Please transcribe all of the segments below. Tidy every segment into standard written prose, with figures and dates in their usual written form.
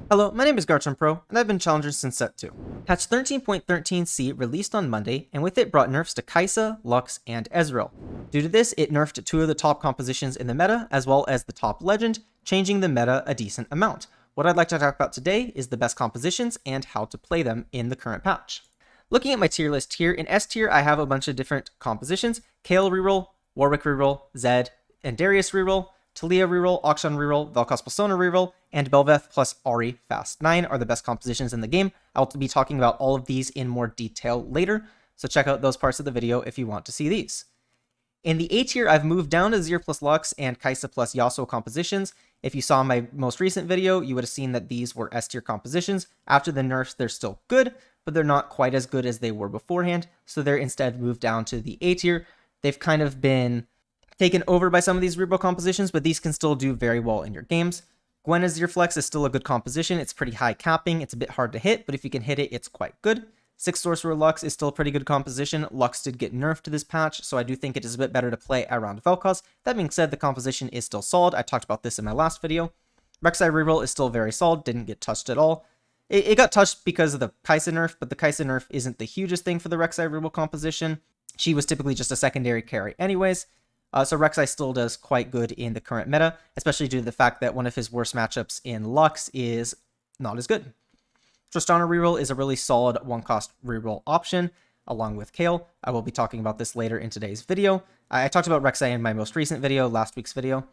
Hello, my name is Garchompro, and I've been Challenger since Set 2. Patch 13.13c released on Monday, and with it brought nerfs to Kai'Sa, Lux, and Ezreal. Due to this, it nerfed 2 of the top compositions in the meta, as well as the top legend, changing the meta a decent amount. What I'd like to talk about today is the best compositions and how to play them in the current patch. Looking at my tier list here, in S tier I have a bunch of different compositions: Kayle Reroll, Warwick Reroll, Zed and Darius Reroll, Taliyah Reroll, Akshan Reroll, Velkoz plus Sona Reroll, and Bel'veth plus Ahri Fast 9 are the best compositions in the game. I'll be talking about all of these in more detail later, so check out those parts of the video if you want to see these. In the A tier, I've moved down to Azir plus Lux and Kai'Sa plus Yasuo compositions. If you saw my most recent video, you would have seen that these were S tier compositions. After the nerfs, they're still good, but they're not quite as good as they were beforehand, so they're instead moved down to the A tier. They've kind of been taken over by some of these reroll compositions, but these can still do very well in your games. Gwen Azir Flex is still a good composition. It's pretty high capping. It's a bit hard to hit, but if you can hit it, it's quite good. 6 Sorcerer Lux is still a pretty good composition. Lux did get nerfed to this patch, so I do think it is a bit better to play around Velkoz. That being said, the composition is still solid. I talked about this in my last video. Rek'Sai Reroll is still very solid, didn't get touched at all. It got touched because of the Kai'Sa nerf, but the Kai'Sa nerf isn't the hugest thing for the Rek'Sai Reroll composition. She was typically just a secondary carry anyways. So Rek'Sai still does quite good in the current meta, especially due to the fact that one of his worst matchups in Lux is not as good. Tristana Reroll is a really solid one-cost reroll option, along with Kayle. I will be talking about this later in today's video. I talked about Rek'Sai in my most recent video, last week's video.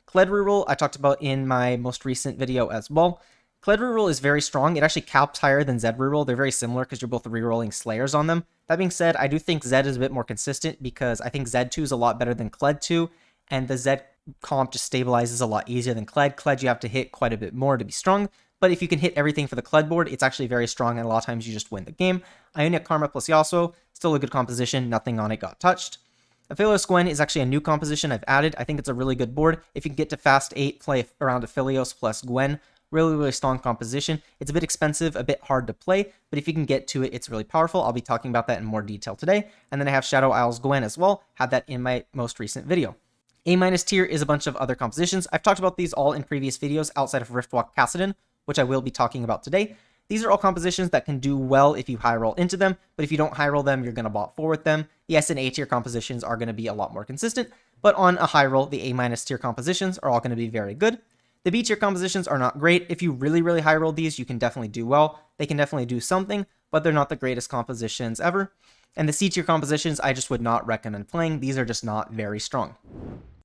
Kled Reroll I talked about in my most recent video as well. Kled Reroll is very strong. It actually caps higher than Zed Reroll. They're very similar because you're both rerolling Slayers on them. That being said, I do think Zed is a bit more consistent because I think Zed 2 is a lot better than Kled 2, and the Zed comp just stabilizes a lot easier than Kled. Kled you have to hit quite a bit more to be strong, but if you can hit everything for the Kled board, it's actually very strong, and a lot of times you just win the game. Ionia Karma plus Yasuo, still a good composition. Nothing on it got touched. Aphelios Gwen is actually a new composition I've added. I think it's a really good board. If you can get to fast 8, play around Aphelios plus Gwen. Really strong composition. It's a bit expensive, a bit hard to play, but if you can get to it, it's really powerful. I'll be talking about that in more detail today. And then I have Shadow Isles Gwen as well. Had that in my most recent video. A- tier is a bunch of other compositions. I've talked about these all in previous videos outside of Riftwalker Kassadin, which I will be talking about today. These are all compositions that can do well if you high roll into them, but if you don't high roll them, you're going to bot forward them. The S and A tier compositions are going to be a lot more consistent, but on a high roll, the A- tier compositions are all going to be very good. The B tier compositions are not great. If you really high roll these, you can definitely do well. They can definitely do something, but they're not the greatest compositions ever. And the C tier compositions, I just would not recommend playing. These are just not very strong.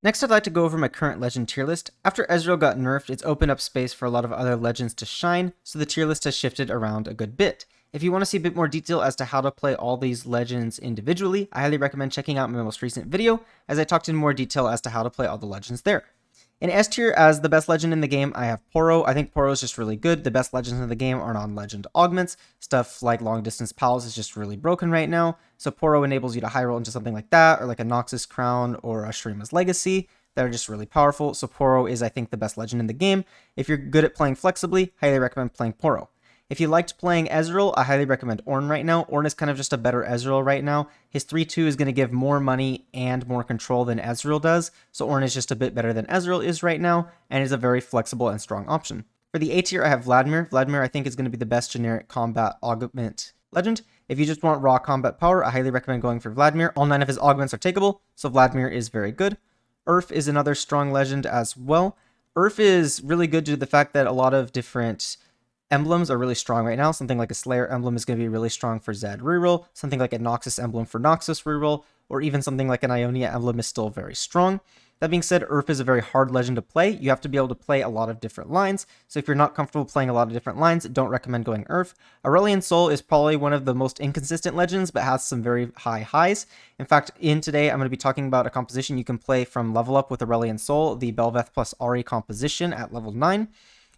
Next, I'd like to go over my current legend tier list. After Ezreal got nerfed, it's opened up space for a lot of other legends to shine, so the tier list has shifted around a good bit. If you want to see a bit more detail as to how to play all these legends individually, I highly recommend checking out my most recent video, as I talked in more detail as to how to play all the legends there. In S tier, as the best legend in the game, I have Poro. I think Poro is just really good. The best legends in the game are non-legend augments. Stuff like long distance pals is just really broken right now. So Poro enables you to high roll into something like that, or like a Noxus Crown or a Shrima's Legacy. That are just really powerful. So Poro is, I think, the best legend in the game. If you're good at playing flexibly, highly recommend playing Poro. If you liked playing Ezreal, I highly recommend Ornn right now. Ornn is kind of just a better Ezreal right now. His 3-2 is going to give more money and more control than Ezreal does, so Ornn is just a bit better than Ezreal is right now, and is a very flexible and strong option. For the A tier, I have Vladimir. Vladimir, I think, is going to be the best generic combat augment legend. If you just want raw combat power, I highly recommend going for Vladimir. All 9 of his augments are takeable, so Vladimir is very good. Urf is another strong legend as well. Urf is really good due to the fact that a lot of different emblems are really strong right now. Something like a Slayer emblem is going to be really strong for Zed Reroll. Something like a Noxus emblem for Noxus Reroll, or even something like an Ionia emblem is still very strong. That being said, Urf is a very hard legend to play. You have to be able to play a lot of different lines. So if you're not comfortable playing a lot of different lines, don't recommend going Urf. Aurelion Sol is probably one of the most inconsistent legends, but has some very high highs. In fact, in today, I'm going to be talking about a composition you can play from level up with Aurelion Sol, the Bel'veth plus Ahri composition at level 9.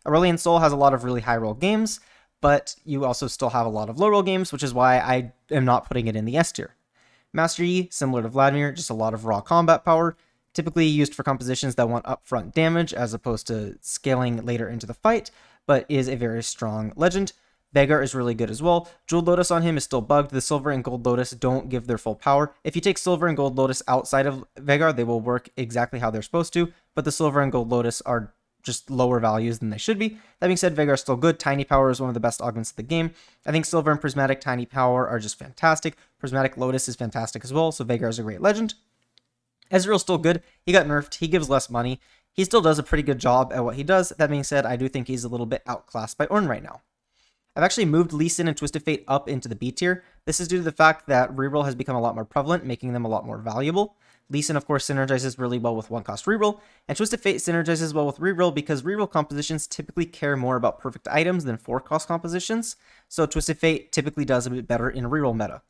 Aurelion Sol has a lot of really high roll games, but you also still have a lot of low roll games, which is why I am not putting it in the S tier. Master Yi, similar to Vladimir, just a lot of raw combat power, typically used for compositions that want upfront damage as opposed to scaling later into the fight, but is a very strong legend. Veigar is really good as well. Jeweled Lotus on him is still bugged. The Silver and Gold Lotus don't give their full power. If you take Silver and Gold Lotus outside of Veigar, they will work exactly how they're supposed to, but the Silver and Gold Lotus are just lower values than they should be. That being said, Veigar is still good. Tiny Power is one of the best augments of the game. I think Silver and Prismatic Tiny Power are just fantastic. Prismatic Lotus is fantastic as well, so Veigar is a great legend. Ezreal's still good. He got nerfed. He gives less money. He still does a pretty good job at what he does. That being said, I do think he's a little bit outclassed by Ornn right now. I've actually moved Lee Sin and Twisted Fate up into the B tier. This is due to the fact that reroll has become a lot more prevalent, making them a lot more valuable. Lee Sin, of course, synergizes really well with one-cost reroll, and Twisted Fate synergizes well with reroll because reroll compositions typically care more about perfect items than 4-cost compositions, so Twisted Fate typically does a bit better in reroll meta.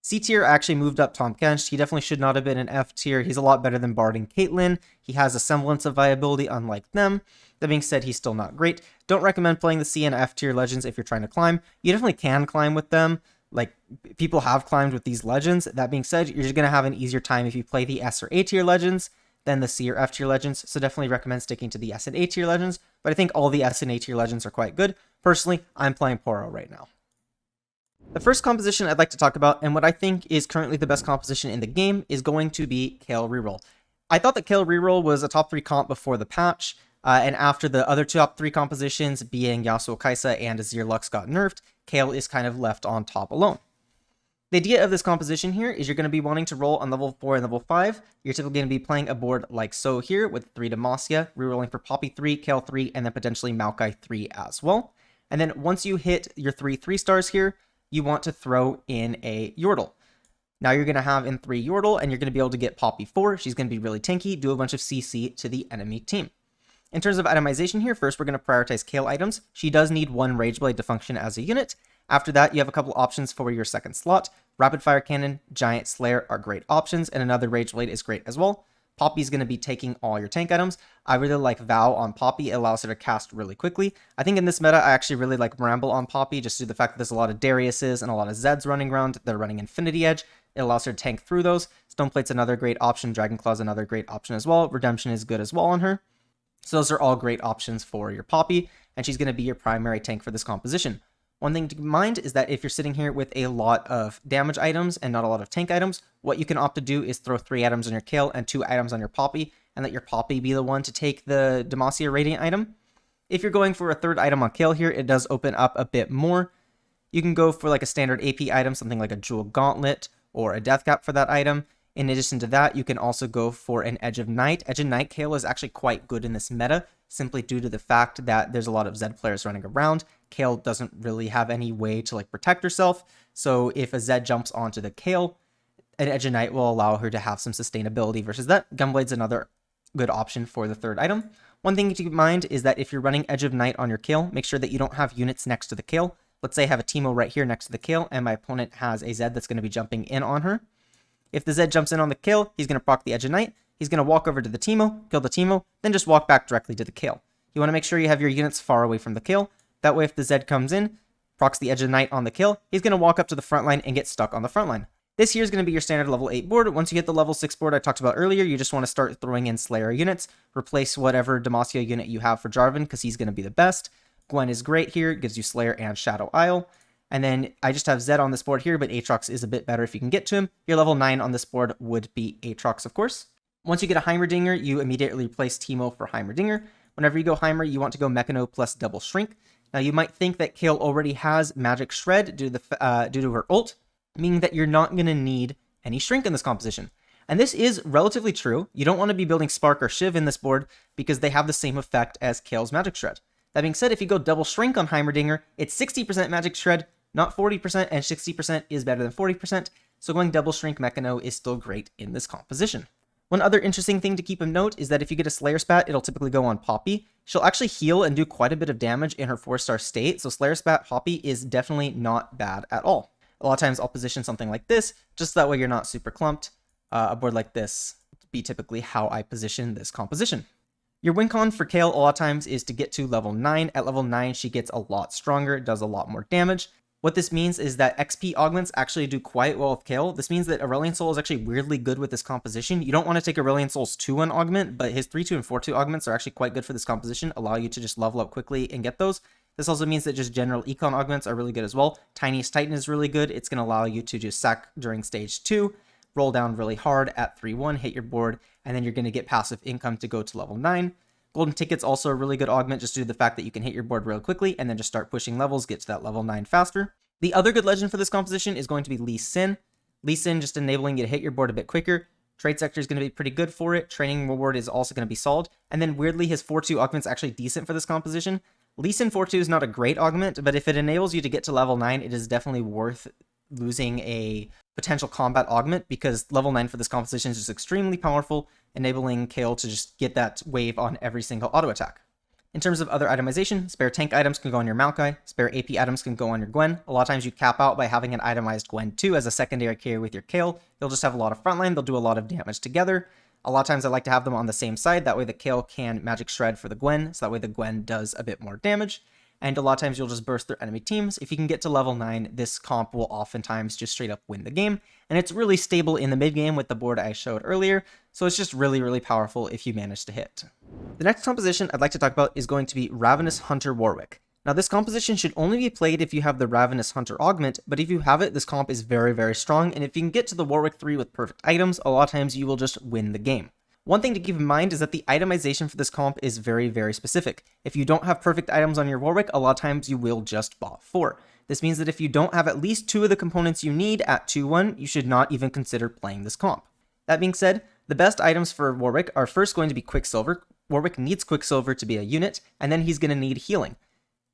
C tier actually moved up Tahm Kench. He definitely should not have been in F tier. He's a lot better than Bard and Caitlyn. He has a semblance of viability unlike them. That being said, he's still not great. Don't recommend playing the C and F tier legends if you're trying to climb. You definitely can climb with them. Like, people have climbed with these legends. That being said, you're just going to have an easier time if you play the S or A tier legends than the C or F tier legends. So definitely recommend sticking to the S and A tier legends. But I think all the S and A tier legends are quite good. Personally, I'm playing Poro right now. The first composition I'd like to talk about, and what I think is currently the best composition in the game, is going to be Kayle Reroll. I thought that Kayle Reroll was a top 3 comp before the patch, and after the other top 3 compositions, being Yasuo Kai'Sa and Azir Lux got nerfed, Kayle is kind of left on top alone. The idea of this composition here is you're going to be wanting to roll on level 4 and level 5. You're typically going to be playing a board like so here, with 3 Demacia, rerolling for Poppy 3, Kayle 3, and then potentially Maokai 3 as well. And then once you hit your 3 stars here, you want to throw in a Yordle. Now you're going to have in 3 Yordle, and you're going to be able to get Poppy 4. She's going to be really tanky, do a bunch of CC to the enemy team. In terms of itemization here, first we're going to prioritize Kayle items. She does need 1 Rageblade to function as a unit. After that, you have a couple options for your second slot. Rapid Fire Cannon, Giant Slayer are great options, and another Rageblade is great as well. Poppy's going to be taking all your tank items. I really like Vow on Poppy. It allows her to cast really quickly. I think in this meta, I actually really like Bramble on Poppy, just due to the fact that there's a lot of Dariuses and a lot of Zeds running around. They're running Infinity Edge. It allows her to tank through those. Stoneplate's another great option. Dragonclaw's another great option as well. Redemption is good as well on her. So those are all great options for your Poppy, and she's going to be your primary tank for this composition. One thing to keep in mind is that if you're sitting here with a lot of damage items and not a lot of tank items, what you can opt to do is throw 3 items on your Kayle and 2 items on your Poppy, and let your Poppy be the one to take the Demacia Radiant item. If you're going for a 3rd item on Kayle here, it does open up a bit more. You can go for like a standard AP item, something like a Jewel Gauntlet or a Death Cap for that item. In addition to that, you can also go for an Edge of Night. Edge of Night Kayle is actually quite good in this meta, simply due to the fact that there's a lot of Zed players running around. Kayle doesn't really have any way to like protect herself, so if a Zed jumps onto the Kayle, an Edge of Night will allow her to have some sustainability versus that. Gunblade's another good option for the 3rd item. One thing to keep in mind is that if you're running Edge of Night on your Kayle, make sure that you don't have units next to the Kayle. Let's say I have a Teemo right here next to the Kayle, and my opponent has a Zed that's going to be jumping in on her. If the Zed jumps in on the Kayle, he's going to proc the Edge of Night. He's going to walk over to the Teemo, kill the Teemo, then just walk back directly to the Kayle. You want to make sure you have your units far away from the Kayle. That way, if the Zed comes in, procs the Edge of Night on the Kayle, he's going to walk up to the front line and get stuck on the front line. This here is going to be your standard level 8 board. Once you hit the level 6 board I talked about earlier, you just want to start throwing in Slayer units. Replace whatever Demacia unit you have for Jarvan, because he's going to be the best. Gwen is great here, gives you Slayer and Shadow Isle. And then I just have Zed on this board here, but Aatrox is a bit better if you can get to him. Your level 9 on this board would be Aatrox, of course. Once you get a Heimerdinger, you immediately replace Teemo for Heimerdinger. Whenever you go Heimer, you want to go Mechano plus Double Shrink. Now, you might think that Kayle already has Magic Shred due to her ult, meaning that you're not going to need any Shrink in this composition. And this is relatively true. You don't want to be building Spark or Shiv in this board because they have the same effect as Kayle's Magic Shred. That being said, if you go Double Shrink on Heimerdinger, it's 60% Magic Shred, not 40%, and 60% is better than 40%, so going Double Shrink Mechano is still great in this composition. One other interesting thing to keep in note is that if you get a Slayer Spat, it'll typically go on Poppy. She'll actually heal and do quite a bit of damage in her 4-star state, so Slayer Spat Poppy is definitely not bad at all. A lot of times I'll position something like this, just that way you're not super clumped. A board like this would be typically how I position this composition. Your win con for Kayle a lot of times is to get to level 9. At level 9, she gets a lot stronger, does a lot more damage. What this means is that XP augments actually do quite well with Kayle. This means that Aurelion Soul is actually weirdly good with this composition. You don't want to take Aurelion Soul's 2-1 augment, but his 3-2 and 4-2 augments are actually quite good for this composition, allow you to just level up quickly and get those. This also means that just general econ augments are really good as well. Tiniest Titan is really good. It's going to allow you to just sack during stage 2, roll down really hard at 3-1, hit your board, and then you're going to get passive income to go to level 9. Golden Ticket's also a really good augment just due to the fact that you can hit your board real quickly and then just start pushing levels, get to that level 9 faster. The other good legend for this composition is going to be Lee Sin. Lee Sin just enabling you to hit your board a bit quicker. Trade Sector is going to be pretty good for it. Training Reward is also going to be solid. And then weirdly, his 4-2 augment's actually decent for this composition. Lee Sin 4-2 is not a great augment, but if it enables you to get to level 9, it is definitely worth losing a potential combat augment because level 9 for this composition is just extremely powerful, enabling Kayle to just get that wave on every single auto attack. In terms of other itemization, spare tank items can go on your Maokai, spare AP items can go on your Gwen. A lot of times you cap out by having an itemized Gwen too as a secondary carry with your Kayle. They'll just have a lot of frontline, they'll do a lot of damage together. A lot of times I like to have them on the same side, that way the Kayle can magic shred for the Gwen, so that way the Gwen does a bit more damage. And a lot of times you'll just burst through enemy teams. If you can get to level 9, this comp will oftentimes just straight up win the game. And it's really stable in the mid game with the board I showed earlier, so it's just really, really powerful if you manage to hit. The next composition I'd like to talk about is going to be Ravenous Hunter Warwick. Now this composition should only be played if you have the Ravenous Hunter augment, but if you have it, this comp is very, very strong, and if you can get to the Warwick 3 with perfect items, a lot of times you will just win the game. One thing to keep in mind is that the itemization for this comp is very, very specific. If you don't have perfect items on your Warwick, a lot of times you will just bot 4. This means that if you don't have at least 2 of the components you need at 2-1, you should not even consider playing this comp. That being said, the best items for Warwick are first going to be Quicksilver. Warwick needs Quicksilver to be a unit, and then he's going to need healing.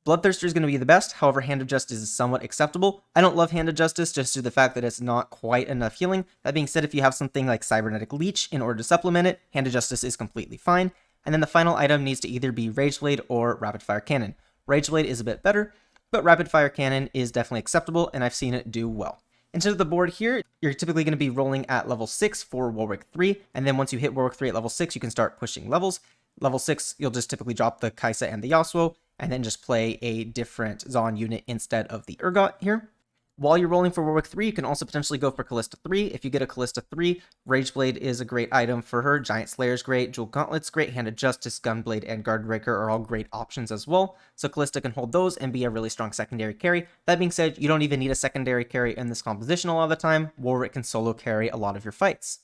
Bloodthirster is going to be the best, however Hand of Justice is somewhat acceptable. I don't love Hand of Justice just due to the fact that it's not quite enough healing. That being said, if you have something like Cybernetic Leech in order to supplement it, Hand of Justice is completely fine. And then the final item needs to either be Rage Blade or Rapid Fire Cannon. Rage Blade is a bit better, but Rapid Fire Cannon is definitely acceptable, and I've seen it do well. Instead of the board here, you're typically going to be rolling at level 6 for Warwick 3, and then once you hit Warwick 3 at level 6, you can start pushing levels. Level 6, you'll just typically drop the Kai'Sa and the Yasuo, and then just play a different Zon unit instead of the Urgot here. While you're rolling for Warwick 3, you can also potentially go for Kalista 3. If you get a Kalista 3, Rage Blade is a great item for her, Giant Slayer is great, Jewel Gauntlet's great, Hand of Justice, Gunblade, and Guardbreaker are all great options as well. So Kalista can hold those and be a really strong secondary carry. That being said, you don't even need a secondary carry in this composition a lot of the time. Warwick can solo carry a lot of your fights.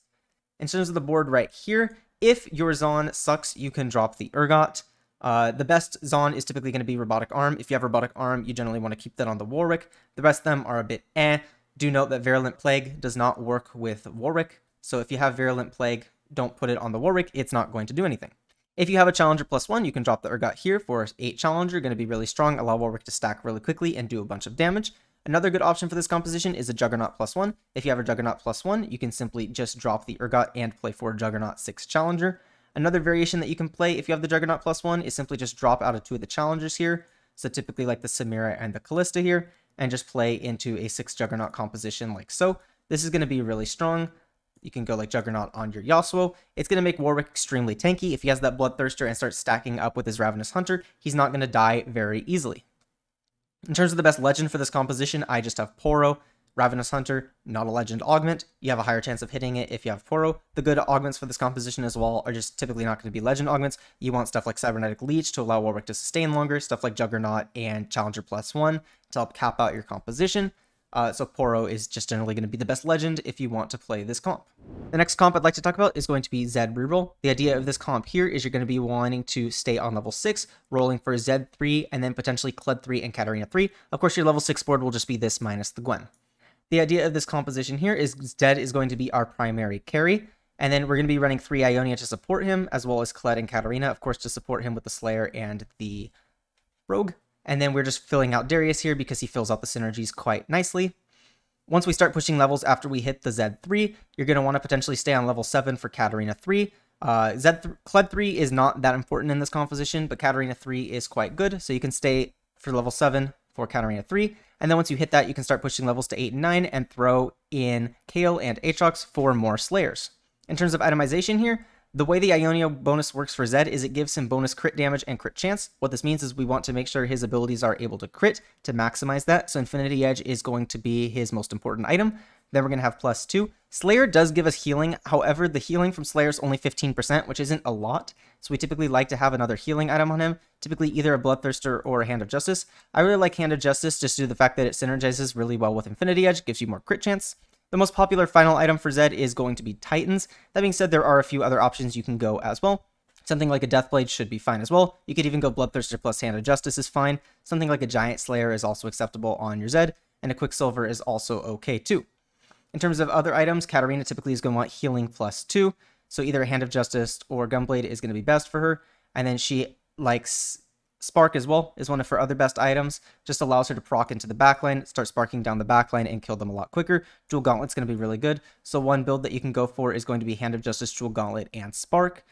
In terms of the board right here, if your Zon sucks, you can drop the Urgot. The best Zon is typically going to be Robotic Arm. If you have Robotic Arm, you generally want to keep that on the Warwick. The rest of them are a bit eh. Do note that Virulent Plague does not work with Warwick, so if you have Virulent Plague, don't put it on the Warwick, it's not going to do anything. If you have a Challenger +1, you can drop the Urgot here for 8 Challenger, going to be really strong, allow Warwick to stack really quickly and do a bunch of damage. Another good option for this composition is a Juggernaut +1. If you have a Juggernaut +1, you can simply just drop the Urgot and play for Juggernaut 6 Challenger. Another variation that you can play if you have the Juggernaut +1 is simply just drop out of 2 of the Challengers here, so typically like the Samira and the Kalista here, and just play into a 6 Juggernaut composition like so. This is going to be really strong. You can go like Juggernaut on your Yasuo. It's going to make Warwick extremely tanky. If he has that Bloodthirster and starts stacking up with his Ravenous Hunter, he's not going to die very easily. In terms of the best legend for this composition, I just have Poro. Ravenous Hunter, not a legend augment. You have a higher chance of hitting it if you have Poro. The good augments for this composition as well are just typically not going to be legend augments. You want stuff like Cybernetic Leech to allow Warwick to sustain longer, stuff like Juggernaut and Challenger +1 to help cap out your composition. So Poro is just generally going to be the best legend if you want to play this comp. The next comp I'd like to talk about is going to be Zed Reroll. The idea of this comp here is you're going to be wanting to stay on level 6, rolling for Zed 3, and then potentially Kled 3 and Katarina 3. Of course, your level 6 board will just be this minus the Gwen. The idea of this composition here is Zed is going to be our primary carry, and then we're going to be running 3 Ionia to support him, as well as Kled and Katarina, of course, to support him with the Slayer and the Rogue. And then we're just filling out Darius here because he fills out the synergies quite nicely. Once we start pushing levels after we hit the Zed 3, you're going to want to potentially stay on level 7 for Katarina 3. Kled 3 is not that important in this composition, but Katarina 3 is quite good, so you can stay for level 7 for Katarina 3. And then once you hit that, you can start pushing levels to 8 and 9 and throw in Kayle and Aatrox for more Slayers. In terms of itemization here, the way the Ionia bonus works for Zed is it gives him bonus crit damage and crit chance. What this means is we want to make sure his abilities are able to crit to maximize that. So Infinity Edge is going to be his most important item. Then we're going to have +2. Slayer does give us healing. However, the healing from Slayer is only 15%, which isn't a lot. So we typically like to have another healing item on him, typically either a Bloodthirster or a Hand of Justice. I really like Hand of Justice just due to the fact that it synergizes really well with Infinity Edge, gives you more crit chance. The most popular final item for Zed is going to be Titans. That being said, there are a few other options you can go as well. Something like a Deathblade should be fine as well. You could even go Bloodthirster plus Hand of Justice is fine. Something like a Giant Slayer is also acceptable on your Zed, and a Quicksilver is also okay too. In terms of other items, Katarina typically is going to want healing +2, so either a Hand of Justice or Gunblade is going to be best for her, and then she likes Spark as well, is one of her other best items, just allows her to proc into the backline, start sparking down the backline, and kill them a lot quicker. Jewel Gauntlet's going to be really good, so one build that you can go for is going to be Hand of Justice, Jewel Gauntlet, and Spark.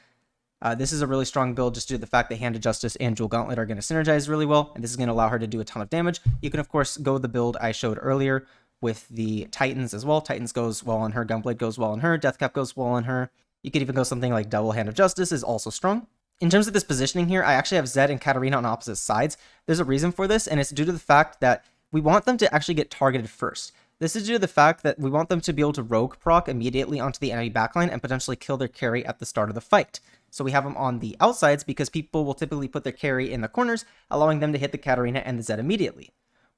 This is a really strong build just due to the fact that Hand of Justice and Jewel Gauntlet are going to synergize really well, and this is going to allow her to do a ton of damage. You can, of course, go the build I showed earlier with the Titans as well. Titans goes well on her, Gunblade goes well on her, Deathcap goes well on her. You could even go something like Double Hand of Justice is also strong. In terms of this positioning here, I actually have Zed and Katarina on opposite sides. There's a reason for this, and it's due to the fact that we want them to actually get targeted first. This is due to the fact that we want them to be able to rogue proc immediately onto the enemy backline and potentially kill their carry at the start of the fight. So we have them on the outsides because people will typically put their carry in the corners, allowing them to hit the Katarina and the Zed immediately.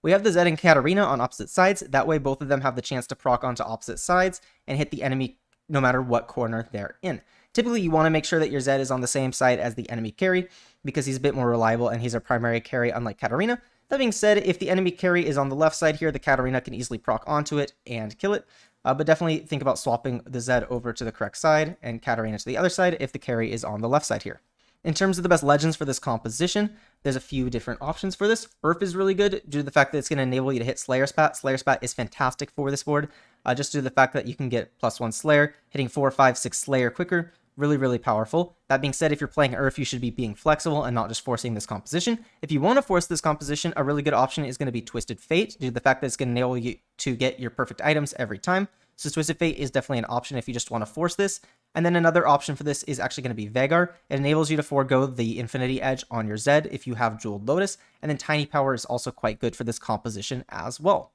We have the Zed and Katarina on opposite sides. That way both of them have the chance to proc onto opposite sides and hit the enemy no matter what corner they're in. Typically, you want to make sure that your Zed is on the same side as the enemy carry because he's a bit more reliable and he's a primary carry unlike Katarina. That being said, if the enemy carry is on the left side here, the Katarina can easily proc onto it and kill it. But definitely think about swapping the Zed over to the correct side and Katarina to the other side if the carry is on the left side here. In terms of the best legends for this composition, there's a few different options for this. Urf is really good due to the fact that it's going to enable you to hit Slayer Spat. Slayer Spat is fantastic for this board, just due to the fact that you can get +1 Slayer, hitting 4, 5, 6 Slayer quicker. Really, really powerful. That being said, if you're playing Urf, you should be being flexible and not just forcing this composition. If you want to force this composition, a really good option is going to be Twisted Fate, due to the fact that it's going to enable you to get your perfect items every time. So Twisted Fate is definitely an option if you just want to force this. And then another option for this is actually going to be Veigar. It enables you to forego the Infinity Edge on your Zed if you have Jeweled Lotus. And then Tiny Power is also quite good for this composition as well.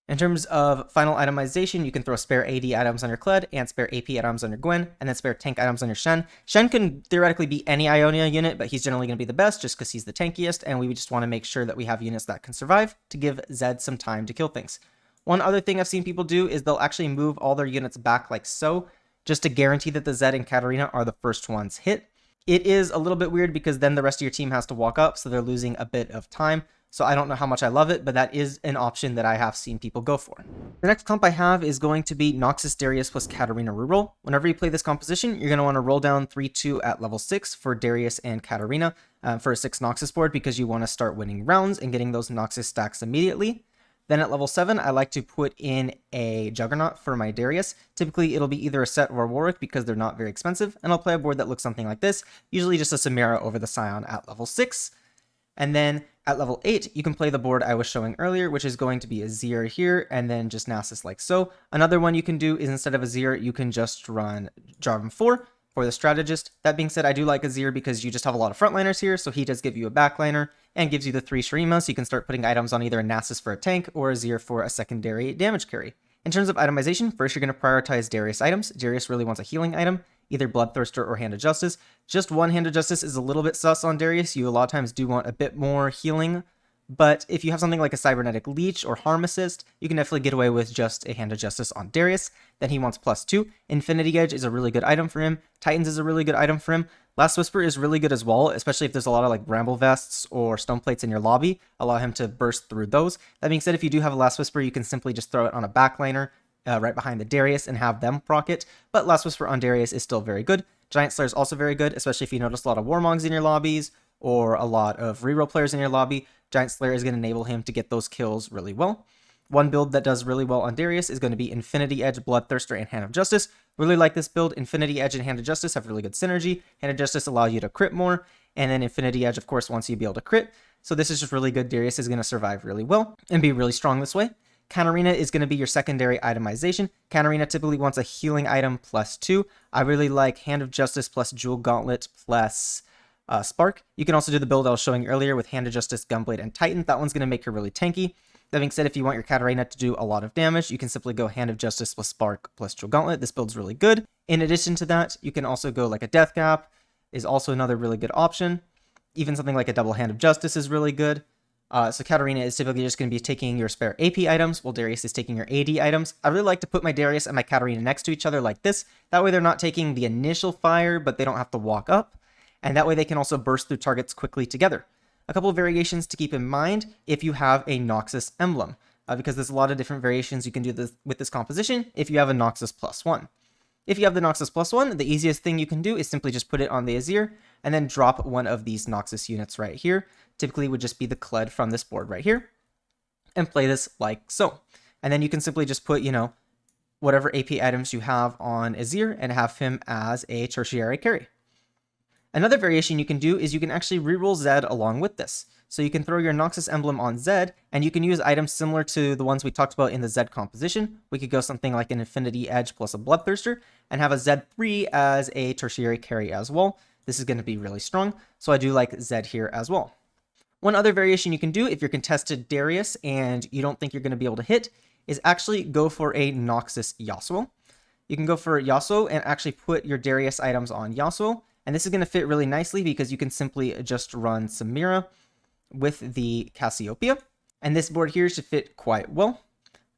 In terms of final itemization, you can throw spare AD items on your Kled and spare AP items on your Gwen, and then spare tank items on your Shen. Shen can theoretically be any Ionia unit, but he's generally going to be the best just because he's the tankiest, and we just want to make sure that we have units that can survive to give Zed some time to kill things. One other thing I've seen people do is they'll actually move all their units back like so, just to guarantee that the Zed and Katarina are the first ones hit. It is a little bit weird because then the rest of your team has to walk up, so they're losing a bit of time. So I don't know how much I love it, but that is an option that I have seen people go for. The next comp I have is going to be Noxus Darius plus Katarina Reroll. Whenever you play this composition, you're going to want to roll down 3-2 at level 6 for Darius and Katarina for a 6 Noxus board because you want to start winning rounds and getting those Noxus stacks immediately. Then at level 7, I like to put in a Juggernaut for my Darius. Typically, it'll be either a Set or a Warwick because they're not very expensive, and I'll play a board that looks something like this, usually just a Samira over the Scion at level 6. And then at level 8, you can play the board I was showing earlier, which is going to be Azir here, and then just Nasus like so. Another one you can do is instead of Azir, you can just run Jarvan 4 for the strategist. That being said, I do like Azir because you just have a lot of frontliners here, so he does give you a backliner and gives you the 3 Shurima, so you can start putting items on either a Nasus for a tank or Azir for a secondary damage carry. In terms of itemization, first you're going to prioritize Darius items. Darius really wants a healing item, either Bloodthirster or Hand of Justice. Just one Hand of Justice is a little bit sus on Darius. You a lot of times do want a bit more healing, but if you have something like a Cybernetic Leech or Harm Assist, you can definitely get away with just a Hand of Justice on Darius. Then he wants +2. Infinity Edge is a really good item for him. Titans is a really good item for him. Last Whisper is really good as well, especially if there's a lot of like Bramble Vests or Stone Plates in your lobby. Allow him to burst through those. That being said, if you do have a Last Whisper, you can simply just throw it on a backliner right behind the Darius and have them proc it. But Last Whisper on Darius is still very good. Giant Slayer is also very good, especially if you notice a lot of Warmogs in your lobbies or a lot of reroll players in your lobby. Giant Slayer is going to enable him to get those kills really well. One build that does really well on Darius is going to be Infinity Edge, Bloodthirster, and Hand of Justice. Really like this build. Infinity Edge and Hand of Justice have really good synergy. Hand of Justice allow you to crit more, and then Infinity Edge, of course, wants you to be able to crit. So this is just really good. Darius is going to survive really well and be really strong this way. Katarina is going to be your secondary itemization. Katarina typically wants a healing item +2. I really like Hand of Justice plus Jewel Gauntlet plus Spark. You can also do the build I was showing earlier with Hand of Justice, Gunblade, and Titan. That one's going to make her really tanky. That being said, if you want your Katarina to do a lot of damage, you can simply go Hand of Justice plus Spark plus Jewel Gauntlet. This build's really good. In addition to that, you can also go like a Death Cap is also another really good option. Even something like a double Hand of Justice is really good. So Katarina is typically just going to be taking your spare AP items, while Darius is taking your AD items. I really like to put my Darius and my Katarina next to each other like this. That way they're not taking the initial fire, but they don't have to walk up. and that way they can also burst through targets quickly together. A couple of variations to keep in mind if you have a Noxus emblem, because there's a lot of different variations you can do this with this composition if you have a Noxus +1. If you have the Noxus +1, the easiest thing you can do is simply just put it on the Azir and then drop one of these Noxus units right here. Typically would just be the Kled from this board right here, and play this like so. And then you can simply just put, whatever AP items you have on Azir and have him as a tertiary carry. Another variation you can do is you can actually reroll Zed along with this. So you can throw your Noxus emblem on Zed, and you can use items similar to the ones we talked about in the Zed composition. We could go something like an Infinity Edge plus a Bloodthirster, and have a Zed 3 as a tertiary carry as well. This is going to be really strong, so I do like Zed here as well. One other variation you can do if you're contested Darius and you don't think you're going to be able to hit is actually go for a Noxus Yasuo. You can go for Yasuo and actually put your Darius items on Yasuo, and this is going to fit really nicely because you can simply just run Samira with the Cassiopeia, and this board here should fit quite well.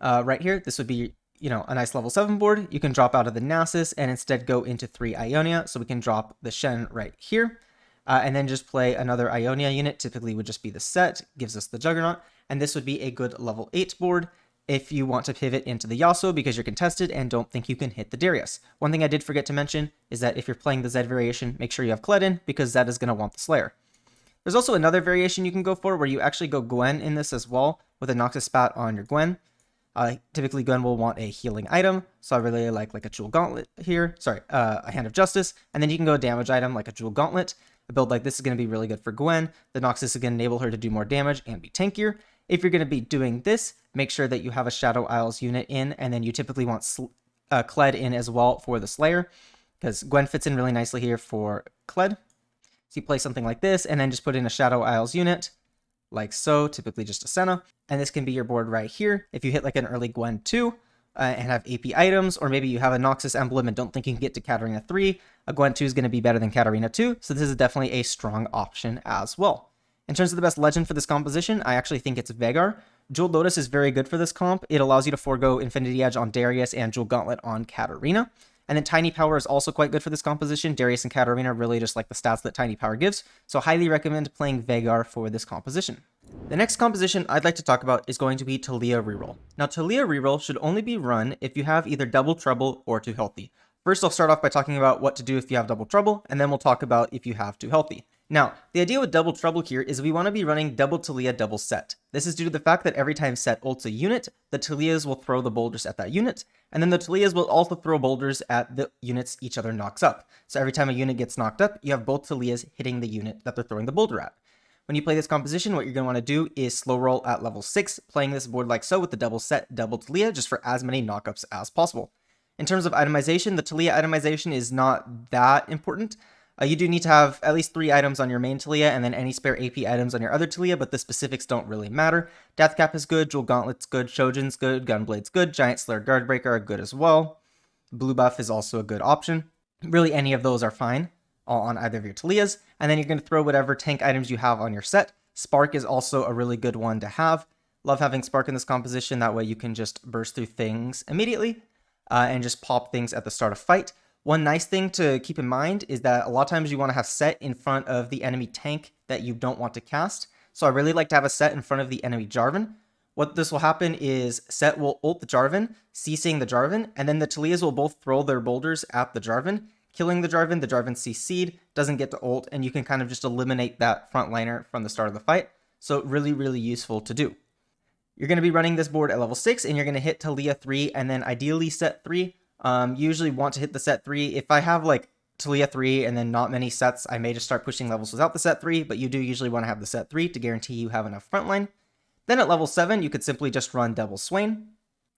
Right here, this would be, a nice level 7 board. You can drop out of the Nasus and instead go into 3 Ionia, so we can drop the Shen right here, and then just play another Ionia unit. Typically would just be the set, gives us the Juggernaut, and this would be a good level 8 board if you want to pivot into the Yasuo because you're contested and don't think you can hit the Darius. One thing I did forget to mention is that if you're playing the Zed variation, make sure you have Kled in because Zed is going to want the Slayer. There's also another variation you can go for where you actually go Gwen in this as well with a Noxus spat on your Gwen. Typically Gwen will want a healing item, so I really like a Jewel Gauntlet here. A Hand of Justice, and then you can go a damage item like a Jewel Gauntlet. A build like this is going to be really good for Gwen. The Noxus is going to enable her to do more damage and be tankier. If you're going to be doing this, make sure that you have a Shadow Isles unit in, and then you typically want Kled in as well for the Slayer, because Gwen fits in really nicely here for Kled. So you play something like this, and then just put in a Shadow Isles unit, like so, typically just a Senna. And this can be your board right here. If you hit like an early Gwen 2 and have AP items, or maybe you have a Noxus emblem and don't think you can get to Katarina 3, a Gwen 2 is going to be better than Katarina 2, so this is definitely a strong option as well. In terms of the best legend for this composition, I actually think it's Veigar. Jewel Lotus is very good for this comp. It allows you to forego Infinity Edge on Darius and Jewel Gauntlet on Katarina. And then Tiny Power is also quite good for this composition. Darius and Katarina really just like the stats that Tiny Power gives, so highly recommend playing Veigar for this composition. The next composition I'd like to talk about is going to be Taliyah Reroll. Now Taliyah Reroll should only be run if you have either Double Trouble or Too Healthy. First I'll start off by talking about what to do if you have Double Trouble, and then we'll talk about if you have Too Healthy. Now, the idea with Double Trouble here is we want to be running double Taliyah, double Set. This is due to the fact that every time Set ults a unit, the Taliyahs will throw the boulders at that unit, and then the Taliyahs will also throw boulders at the units each other knocks up. So every time a unit gets knocked up, you have both Taliyahs hitting the unit that they're throwing the boulder at. When you play this composition, what you're going to want to do is slow roll at level 6, playing this board like so with the double Set, double Taliyah, just for as many knockups as possible. In terms of itemization, the Taliyah itemization is not that important. You do need to have at least 3 items on your main Taliyah and then any spare AP items on your other Taliyah, but the specifics don't really matter. Deathcap is good, Jewel Gauntlet's good, Shojin's good, Gunblade's good, Giant Slayer Guardbreaker are good as well. Blue Buff is also a good option. Really any of those are fine on either of your Taliyahs, and then you're going to throw whatever tank items you have on your set. Spark is also a really good one to have. Love having Spark in this composition, that way you can just burst through things immediately and just pop things at the start of fight. One nice thing to keep in mind is that a lot of times you want to have Set in front of the enemy tank that you don't want to cast. So I really like to have a Set in front of the enemy Jarvan. What this will happen is Set will ult the Jarvan, CCing the Jarvan, and then the Taliyahs will both throw their boulders at the Jarvan, killing the Jarvan CC'd, doesn't get to ult, and you can kind of just eliminate that frontliner from the start of the fight. So really, really useful to do. You're going to be running this board at level 6, and you're going to hit Taliyah 3, and then ideally Set 3. Usually want to hit the Set 3. If I have like Taliyah 3 and then not many sets, I may just start pushing levels without the Set 3, but you do usually want to have the Set 3 to guarantee you have enough frontline. Then at level 7, you could simply just run double Swain,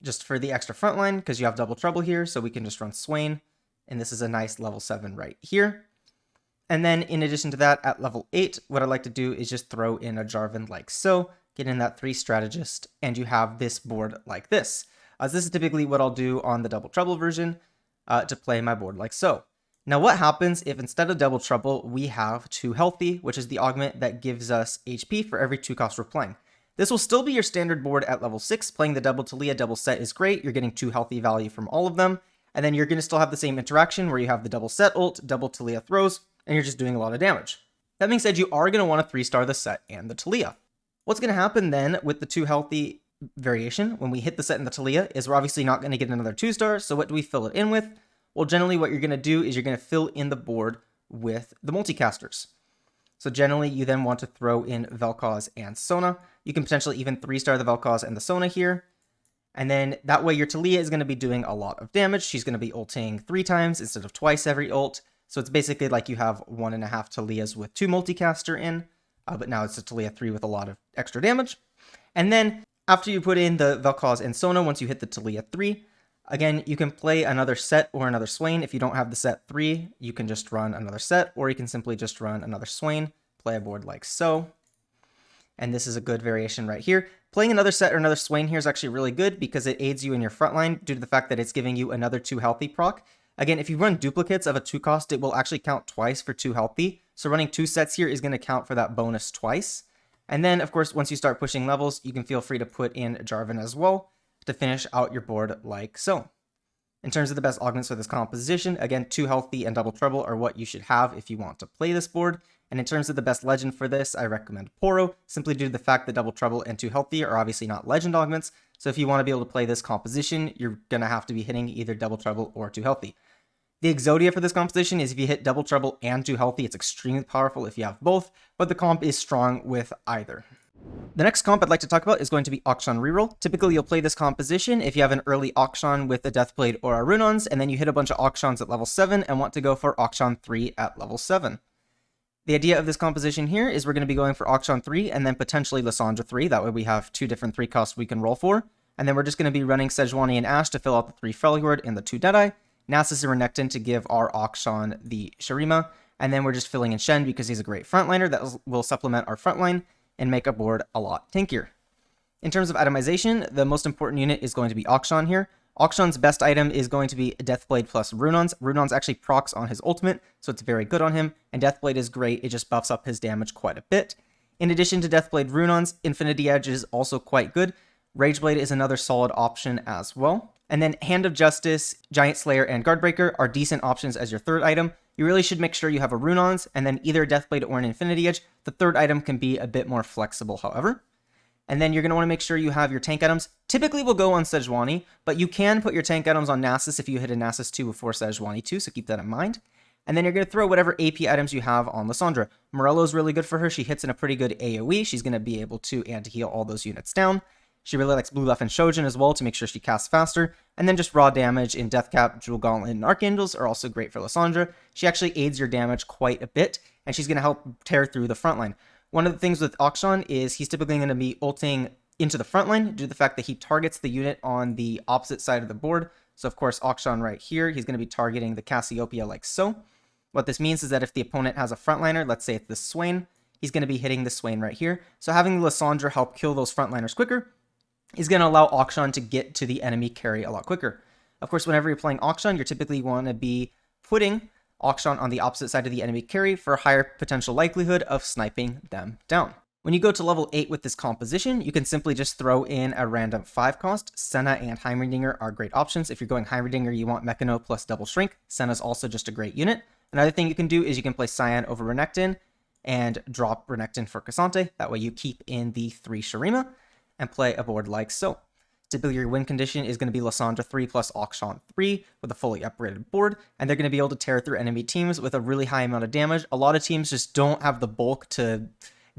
just for the extra frontline, because you have Double Trouble here, so we can just run Swain, and this is a nice level 7 right here. And then in addition to that, at level 8, what I like to do is just throw in a Jarvan like so, get in that 3 strategist, and you have this board like this. This is typically what I'll do on the Double Trouble version to play my board like so. Now what happens if instead of Double Trouble, we have Too Healthy, which is the augment that gives us HP for every 2 cost we're playing. This will still be your standard board at level 6. Playing the double Taliyah, double Set is great. You're getting Too Healthy value from all of them. And then you're going to still have the same interaction where you have the double Set ult, double Taliyah throws, and you're just doing a lot of damage. That being said, you are going to want to 3-star the set and the Taliyah. What's going to happen then with the 2 healthy variation when we hit the set and the Taliyah is we're obviously not going to get another 2-star, so what do we fill it in with? Well, generally what you're going to do is you're going to fill in the board with the multicasters. So generally you then want to throw in Velkoz and Sona. You can potentially even 3-star the Velkoz and the Sona here. And then that way your Taliyah is going to be doing a lot of damage. She's going to be ulting 3 times instead of twice every ult. So it's basically like you have 1.5 Taliyahs with 2 multicaster in, but now it's a Taliyah 3 with a lot of extra damage. And then after you put in the Velkoz and Sona, once you hit the Taliyah 3, again, you can play another set or another Swain. If you don't have the set 3, you can just run another set, or you can simply just run another Swain, play a board like so. And this is a good variation right here. Playing another set or another Swain here is actually really good because it aids you in your frontline due to the fact that it's giving you another 2 healthy proc. Again, if you run duplicates of a 2 cost, it will actually count twice for 2 healthy. So running 2 sets here is going to count for that bonus twice. And then, of course, once you start pushing levels, you can feel free to put in Jarvan as well to finish out your board like so. In terms of the best augments for this composition, again, 2 healthy and double trouble are what you should have if you want to play this board. And in terms of the best legend for this, I recommend Poro, simply due to the fact that double trouble and 2 healthy are obviously not legend augments. So if you want to be able to play this composition, you're going to have to be hitting either double trouble or 2 healthy. The Exodia for this composition is if you hit double trouble and 2 healthy, it's extremely powerful if you have both, but the comp is strong with either. The next comp I'd like to talk about is going to be Akshan Reroll. Typically, you'll play this composition if you have an early Akshan with a Deathblade or a Runons, and then you hit a bunch of Akshans at level 7 and want to go for Akshan 3 at level 7. The idea of this composition here is we're going to be going for Akshan 3 and then potentially Lissandra 3. That way we have 2 different 3 costs we can roll for. And then we're just going to be running Sejuani and Ashe to fill out the 3 Freljord and the 2 Deadeye. Nasus and Renekton to give our Akshan the Shurima. And then we're just filling in Shen because he's a great frontliner that will supplement our frontline and make a board a lot tankier. In terms of itemization, the most important unit is going to be Akshan here. Akshan's best item is going to be Deathblade plus Runons. Runons actually procs on his ultimate, so it's very good on him, and Deathblade is great, it just buffs up his damage quite a bit. In addition to Deathblade Runons, Infinity Edge is also quite good. Rageblade is another solid option as well. And then Hand of Justice, Giant Slayer, and Guardbreaker are decent options as your third item. You really should make sure you have a Runons, and then either a Deathblade or an Infinity Edge. The third item can be a bit more flexible, however. And then you're going to want to make sure you have your tank items. Typically will go on Sejuani, but you can put your tank items on Nasus if you hit a Nasus 2 before Sejuani 2, so keep that in mind. And then you're going to throw whatever AP items you have on Lissandra. Morello's really good for her. She hits in a pretty good AoE. She's going to be able to anti-heal all those units down. She really likes Blue Left and Shojin as well to make sure she casts faster. And then just raw damage in Deathcap, Jewel Gauntlet, and Archangels are also great for Lissandra. She actually aids your damage quite a bit, and she's going to help tear through the front line. One of the things with Akshan is he's typically going to be ulting into the front line due to the fact that he targets the unit on the opposite side of the board. So of course, Akshan right here, he's going to be targeting the Cassiopeia like so. What this means is that if the opponent has a frontliner, let's say it's the Swain, he's going to be hitting the Swain right here. So having Lissandra help kill those frontliners quicker is going to allow Akshan to get to the enemy carry a lot quicker. Of course, whenever you're playing Akshan, you're typically want to be putting Akshan on the opposite side of the enemy carry for a higher potential likelihood of sniping them down. When you go to level 8 with this composition, you can simply just throw in a random 5 cost. Senna and Heimerdinger are great options. If you're going Heimerdinger, you want Mechano plus double shrink. Senna's also just a great unit. Another thing you can do is you can play Cyan over Renekton and drop Renekton for Cassante. That way you keep in the 3 Shurima and play a board like so. Typically your win condition is going to be Lissandra 3 plus Akshan 3 with a fully upgraded board, and they're going to be able to tear through enemy teams with a really high amount of damage. A lot of teams just don't have the bulk to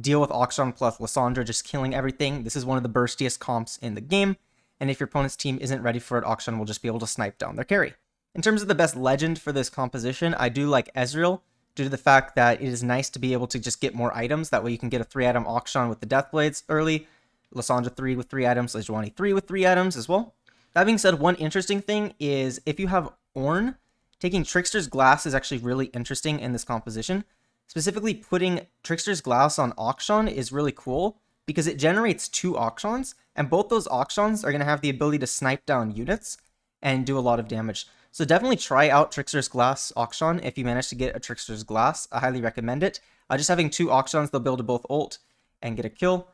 deal with Akshan plus Lissandra just killing everything. This is one of the burstiest comps in the game, and if your opponent's team isn't ready for it, Akshan will just be able to snipe down their carry. In terms of the best legend for this composition, I do like Ezreal, due to the fact that it is nice to be able to just get more items. That way you can get a 3-item Akshan with the Deathblades early, Lissandra 3 with 3 items, Sejuani 3 with 3 items as well. That being said, one interesting thing is if you have Ornn, taking Trickster's Glass is actually really interesting in this composition. Specifically, putting Trickster's Glass on Akshan is really cool because it generates 2 Akshans, and both those Akshans are going to have the ability to snipe down units and do a lot of damage. So definitely try out Trickster's Glass Akshan if you manage to get a Trickster's Glass. I highly recommend it. Just having 2 Akshans, they'll be able to both ult and get a kill,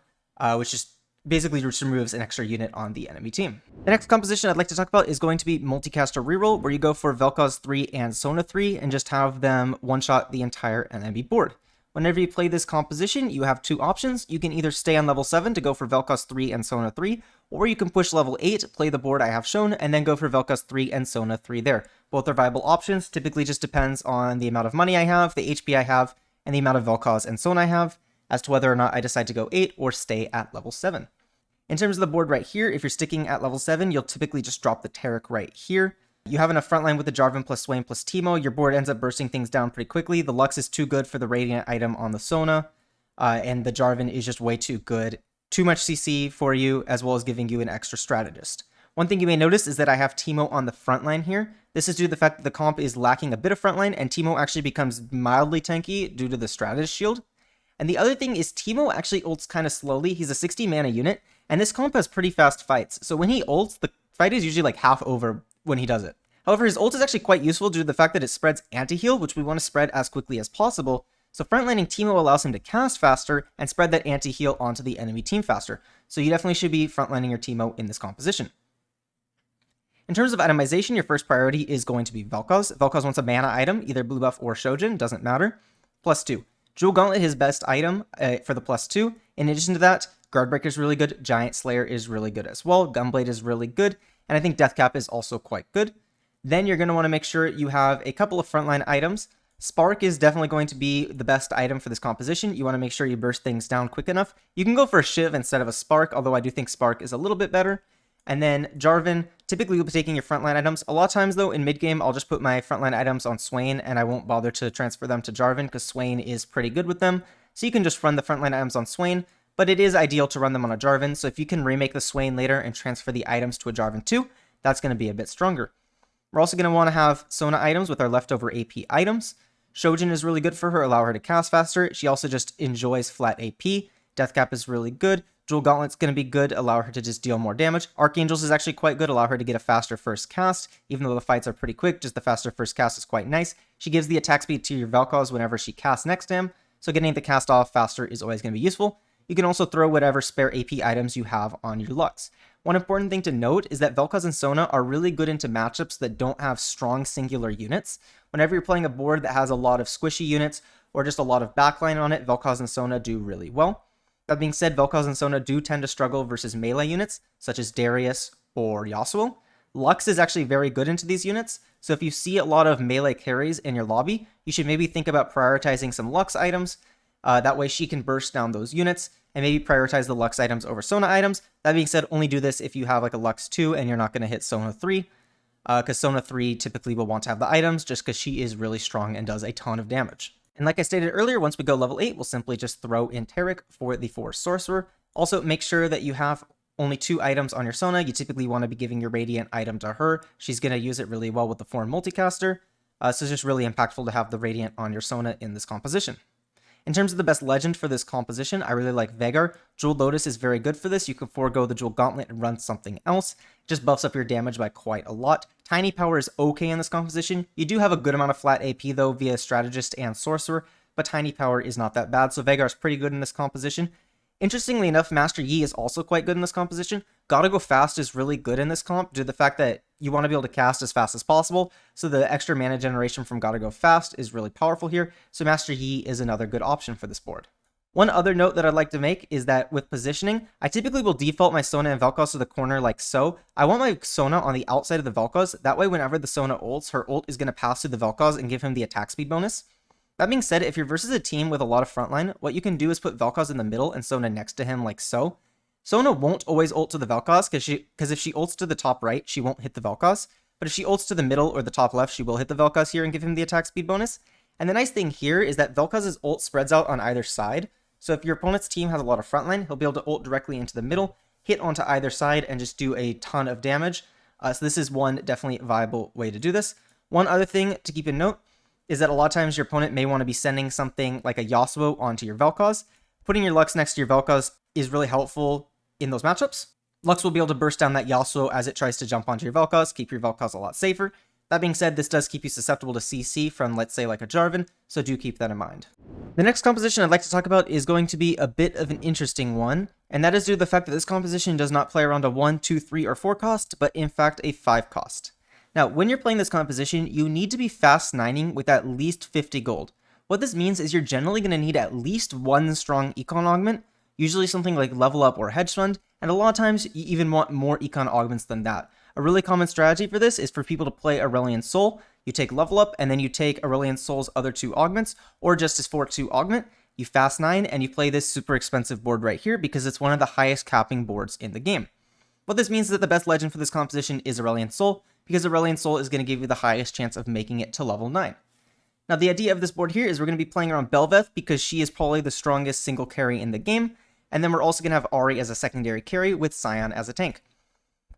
which just basically just removes an extra unit on the enemy team. The next composition I'd like to talk about is going to be Multicaster Reroll, where you go for Velkoz 3 and Sona 3 and just have them one-shot the entire enemy board. Whenever you play this composition, you have two options. You can either stay on level 7 to go for Velkoz 3 and Sona 3, or you can push level 8, play the board I have shown, and then go for Velkoz 3 and Sona 3 there. Both are viable options. Typically just depends on the amount of money I have, the HP I have, and the amount of Velkoz and Sona I have, as to whether or not I decide to go 8 or stay at level 7. In terms of the board right here, if you're sticking at level 7, you'll typically just drop the Taric right here. You have enough frontline with the Jarvan plus Swain plus Teemo, your board ends up bursting things down pretty quickly. The Lux is too good for the Radiant item on the Sona, and the Jarvan is just way too good. Too much CC for you, as well as giving you an extra strategist. One thing you may notice is that I have Teemo on the front line here. This is due to the fact that the comp is lacking a bit of frontline, and Teemo actually becomes mildly tanky due to the strategist shield. And the other thing is Teemo actually ults kind of slowly. He's a 60 mana unit, and this comp has pretty fast fights. So when he ults, the fight is usually like half over when he does it. However, his ult is actually quite useful due to the fact that it spreads anti-heal, which we want to spread as quickly as possible. So frontlining Teemo allows him to cast faster and spread that anti-heal onto the enemy team faster. So you definitely should be frontlining your Teemo in this composition. In terms of itemization, your first priority is going to be Velkoz. Velkoz wants a mana item, either blue buff or Shojin, doesn't matter. +2. Jewel Gauntlet, his best item for the +2. In addition to that, Guardbreaker is really good, Giant Slayer is really good as well, Gunblade is really good, and I think Deathcap is also quite good. Then you're going to want to make sure you have a couple of frontline items. Spark is definitely going to be the best item for this composition. You want to make sure you burst things down quick enough. You can go for a Shiv instead of a Spark, although I do think Spark is a little bit better. And then Jarvan, typically you'll be taking your frontline items. A lot of times though, in mid-game, I'll just put my frontline items on Swain and I won't bother to transfer them to Jarvan because Swain is pretty good with them. So you can just run the frontline items on Swain, but it is ideal to run them on a Jarvan. So if you can remake the Swain later and transfer the items to a Jarvan too, that's going to be a bit stronger. We're also going to want to have Sona items with our leftover AP items. Shojin is really good for her, allow her to cast faster. She also just enjoys flat AP. Deathcap is really good. Jewel Gauntlet's going to be good, allow her to just deal more damage. Archangels is actually quite good, allow her to get a faster first cast. Even though the fights are pretty quick, just the faster first cast is quite nice. She gives the attack speed to your Velkoz whenever she casts next to him, so getting the cast off faster is always going to be useful. You can also throw whatever spare AP items you have on your Lux. One important thing to note is that Velkoz and Sona are really good into matchups that don't have strong singular units. Whenever you're playing a board that has a lot of squishy units or just a lot of backline on it, Velkoz and Sona do really well. That being said, Velkoz and Sona do tend to struggle versus melee units, such as Darius or Yasuo. Lux is actually very good into these units, so if you see a lot of melee carries in your lobby, you should maybe think about prioritizing some Lux items. That way she can burst down those units, and maybe prioritize the Lux items over Sona items. That being said, only do this if you have like a Lux 2 and you're not going to hit Sona 3, because Sona 3 typically will want to have the items just because she is really strong and does a ton of damage. And like I stated earlier, once we go level 8, we'll simply just throw in Taric for the Force Sorcerer. Also, make sure that you have only 2 items on your Sona. You typically want to be giving your Radiant item to her. She's going to use it really well with the Foreign Multicaster. So it's just really impactful to have the Radiant on your Sona in this composition. In terms of the best legend for this composition, I really like Veigar. Jewel Lotus is very good for this. You can forego the Jewel Gauntlet and run something else. It just buffs up your damage by quite a lot. Tiny Power is okay in this composition. You do have a good amount of flat AP though via Strategist and Sorcerer, but Tiny Power is not that bad, so Veigar is pretty good in this composition. Interestingly enough, Master Yi is also quite good in this composition. Gotta Go Fast is really good in this comp due to the fact that you want to be able to cast as fast as possible, so the extra mana generation from Gotta Go Fast is really powerful here, so Master Yi is another good option for this board. One other note that I'd like to make is that with positioning, I typically will default my Sona and Velkoz to the corner like so. I want my Sona on the outside of the Velkoz, that way whenever the Sona ults, her ult is going to pass to the Velkoz and give him the attack speed bonus. That being said, if you're versus a team with a lot of frontline, what you can do is put Velkoz in the middle and Sona next to him like so. Sona won't always ult to the Velkoz, because if she ults to the top right, she won't hit the Velkoz. But if she ults to the middle or the top left, she will hit the Velkoz here and give him the attack speed bonus. And the nice thing here is that Velkoz's ult spreads out on either side. So if your opponent's team has a lot of frontline, he'll be able to ult directly into the middle, hit onto either side, and just do a ton of damage. So this is one definitely viable way to do this. One other thing to keep in note is that a lot of times your opponent may want to be sending something like a Yasuo onto your Velkoz. Putting your Lux next to your Velkoz is really helpful in those matchups. Lux will be able to burst down that Yasuo as it tries to jump onto your Velkoz, keep your Velkoz a lot safer. That being said, this does keep you susceptible to CC from, let's say, like a Jarvan, so do keep that in mind. The next composition I'd like to talk about is going to be a bit of an interesting one, and that is due to the fact that this composition does not play around a 1, 2, 3, or 4 cost, but in fact a 5 cost. Now, when you're playing this composition, you need to be fast 9ing with at least 50 gold. What this means is you're generally going to need at least one strong econ augment, usually something like Level Up or Hedge Fund, and a lot of times you even want more econ augments than that. A really common strategy for this is for people to play Aurelion Sol. You take Level Up, and then you take Aurelion Sol's other 2 augments, or just his 4/2 augment, you fast 9, and you play this super expensive board right here because it's one of the highest capping boards in the game. What this means is that the best legend for this composition is Aurelion Sol, because Aurelion Sol is going to give you the highest chance of making it to level 9. Now, the idea of this board here is we're going to be playing around Bel'veth because she is probably the strongest single carry in the game, and then we're also going to have Ahri as a secondary carry with Sion as a tank.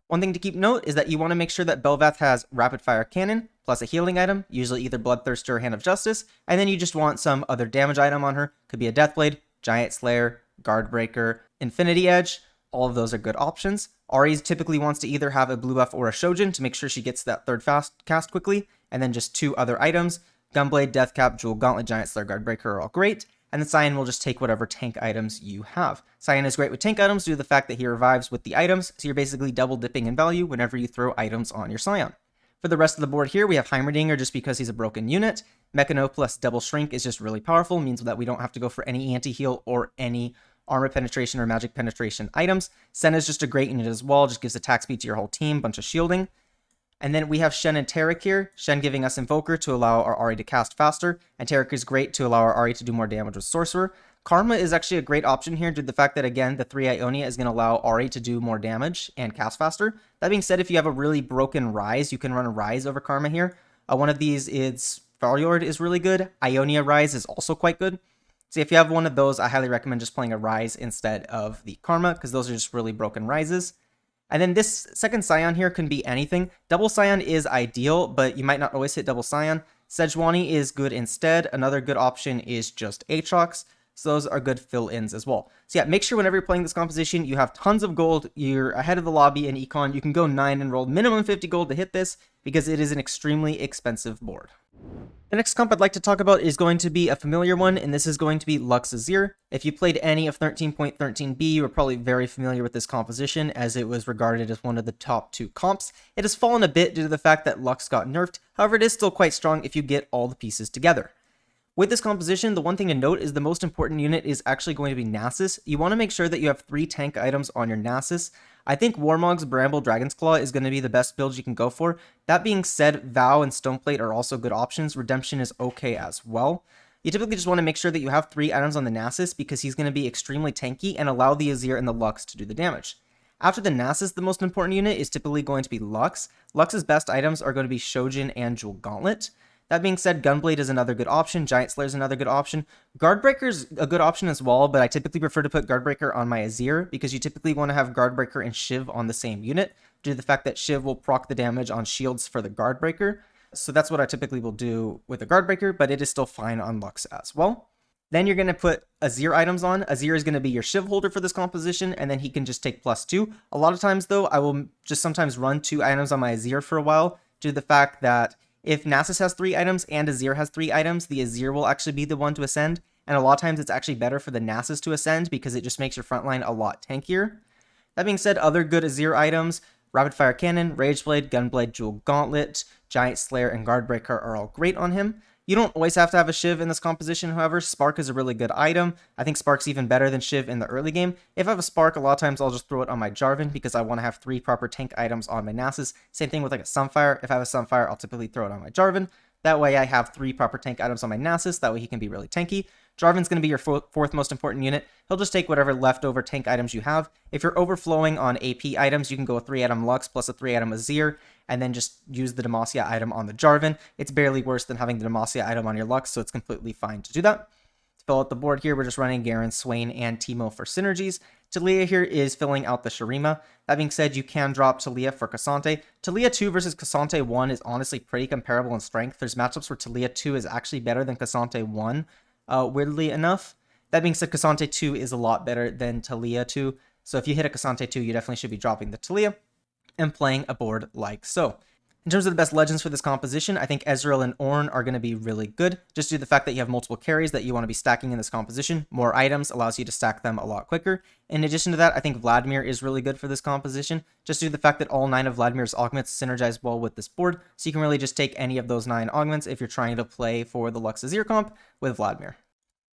One thing to keep note is that you want to make sure that Bel'veth has Rapid Fire Cannon, plus a healing item, usually either Bloodthirster or Hand of Justice, and then you just want some other damage item on her. Could be a Deathblade, Giant Slayer, Guardbreaker, Infinity Edge. All of those are good options. Ahri typically wants to either have a blue buff or a Shojin to make sure she gets that third fast cast quickly, and then just 2 other items. Gunblade, Deathcap, Jewel Gauntlet, Giant Slayer, Guardbreaker are all great, and then Sion will just take whatever tank items you have. Sion is great with tank items due to the fact that he revives with the items, so you're basically double dipping in value whenever you throw items on your Sion. For the rest of the board here, we have Heimerdinger just because he's a broken unit. Mechano plus Double Shrink is just really powerful, means that we don't have to go for any anti-heal or any armor penetration or magic penetration items. Senna is just a great unit as well, just gives attack speed to your whole team, bunch of shielding. And then we have Shen and Taric here. Shen giving us Invoker to allow our Ahri to cast faster, and Taric is great to allow our Ahri to do more damage with Sorcerer. Karma is actually a great option here due to the fact that, again, the 3 Ionia is going to allow Ahri to do more damage and cast faster. That being said, if you have a really broken Rise, you can run a Rise over Karma here. One of these is Freljord is really good. Ionia Rise is also quite good. So if you have one of those, I highly recommend just playing a Rise instead of the Karma, because those are just really broken Rises. And then this second Scion here can be anything. Double Scion is ideal, but you might not always hit double Scion. Sejuani is good instead. Another good option is just Aatrox. So those are good fill-ins as well. So yeah, make sure whenever you're playing this composition, you have tons of gold. You're ahead of the lobby in Econ. You can go 9 and roll minimum 50 gold to hit this because it is an extremely expensive board. The next comp I'd like to talk about is going to be a familiar one, and this is going to be Lux Azir. If you played any of 13.13b, you were probably very familiar with this composition, as it was regarded as one of the top 2 comps. It has fallen a bit due to the fact that Lux got nerfed, however it is still quite strong if you get all the pieces together. With this composition, the one thing to note is the most important unit is actually going to be Nasus. You want to make sure that you have 3 tank items on your Nasus. I think Warmog's Bramble Dragon's Claw is going to be the best build you can go for. That being said, Vow and Stoneplate are also good options. Redemption is okay as well. You typically just want to make sure that you have 3 items on the Nasus because he's going to be extremely tanky and allow the Azir and the Lux to do the damage. After the Nasus, the most important unit is typically going to be Lux. Lux's best items are going to be Shojin and Jewel Gauntlet. That being said, Gunblade is another good option, Giant Slayer is another good option. Guardbreaker is a good option as well, but I typically prefer to put Guardbreaker on my Azir because you typically want to have Guardbreaker and Shiv on the same unit due to the fact that Shiv will proc the damage on shields for the Guardbreaker. So that's what I typically will do with the Guardbreaker, but it is still fine on Lux as well. Then you're going to put Azir items on. Azir is going to be your Shiv holder for this composition, and then he can just take +2. A lot of times, though, I will just sometimes run 2 items on my Azir for a while due to the fact that if Nasus has 3 items and Azir has 3 items, the Azir will actually be the one to ascend, and a lot of times it's actually better for the Nasus to ascend because it just makes your frontline a lot tankier. That being said, other good Azir items, Rapid Fire Cannon, Rageblade, Gunblade, Jewel Gauntlet, Giant Slayer, and Guardbreaker are all great on him. You don't always have to have a Shiv in this composition, however. Spark is a really good item. I think Spark's even better than Shiv in the early game. If I have a Spark, a lot of times I'll just throw it on my Jarvan because I want to have 3 proper tank items on my Nasus. Same thing with like a Sunfire. If I have a Sunfire, I'll typically throw it on my Jarvan. That way I have 3 proper tank items on my Nasus. That way he can be really tanky. Jarvan's going to be your 4th most important unit. He'll just take whatever leftover tank items you have. If you're overflowing on AP items, you can go a 3-item Lux plus a 3-item Azir, and then just use the Demacia item on the Jarvan. It's barely worse than having the Demacia item on your Lux, so it's completely fine to do that. To fill out the board here, we're just running Garen, Swain, and Teemo for synergies. Taliyah here is filling out the Shurima. That being said, you can drop Taliyah for K'Sante. Taliyah 2 versus K'Sante 1 is honestly pretty comparable in strength. There's matchups where Taliyah 2 is actually better than K'Sante 1, weirdly enough. That being said, K'Sante 2 is a lot better than Taliyah 2. So if you hit a K'Sante 2, you definitely should be dropping the Taliyah and playing a board like so. In terms of the best legends for this composition, I think Ezreal and Ornn are going to be really good, just due to the fact that you have multiple carries that you want to be stacking in this composition. More items allows you to stack them a lot quicker. In addition to that, I think Vladimir is really good for this composition, just due to the fact that all 9 of Vladimir's augments synergize well with this board, so you can really just take any of those 9 augments if you're trying to play for the Lux Azir comp with Vladimir.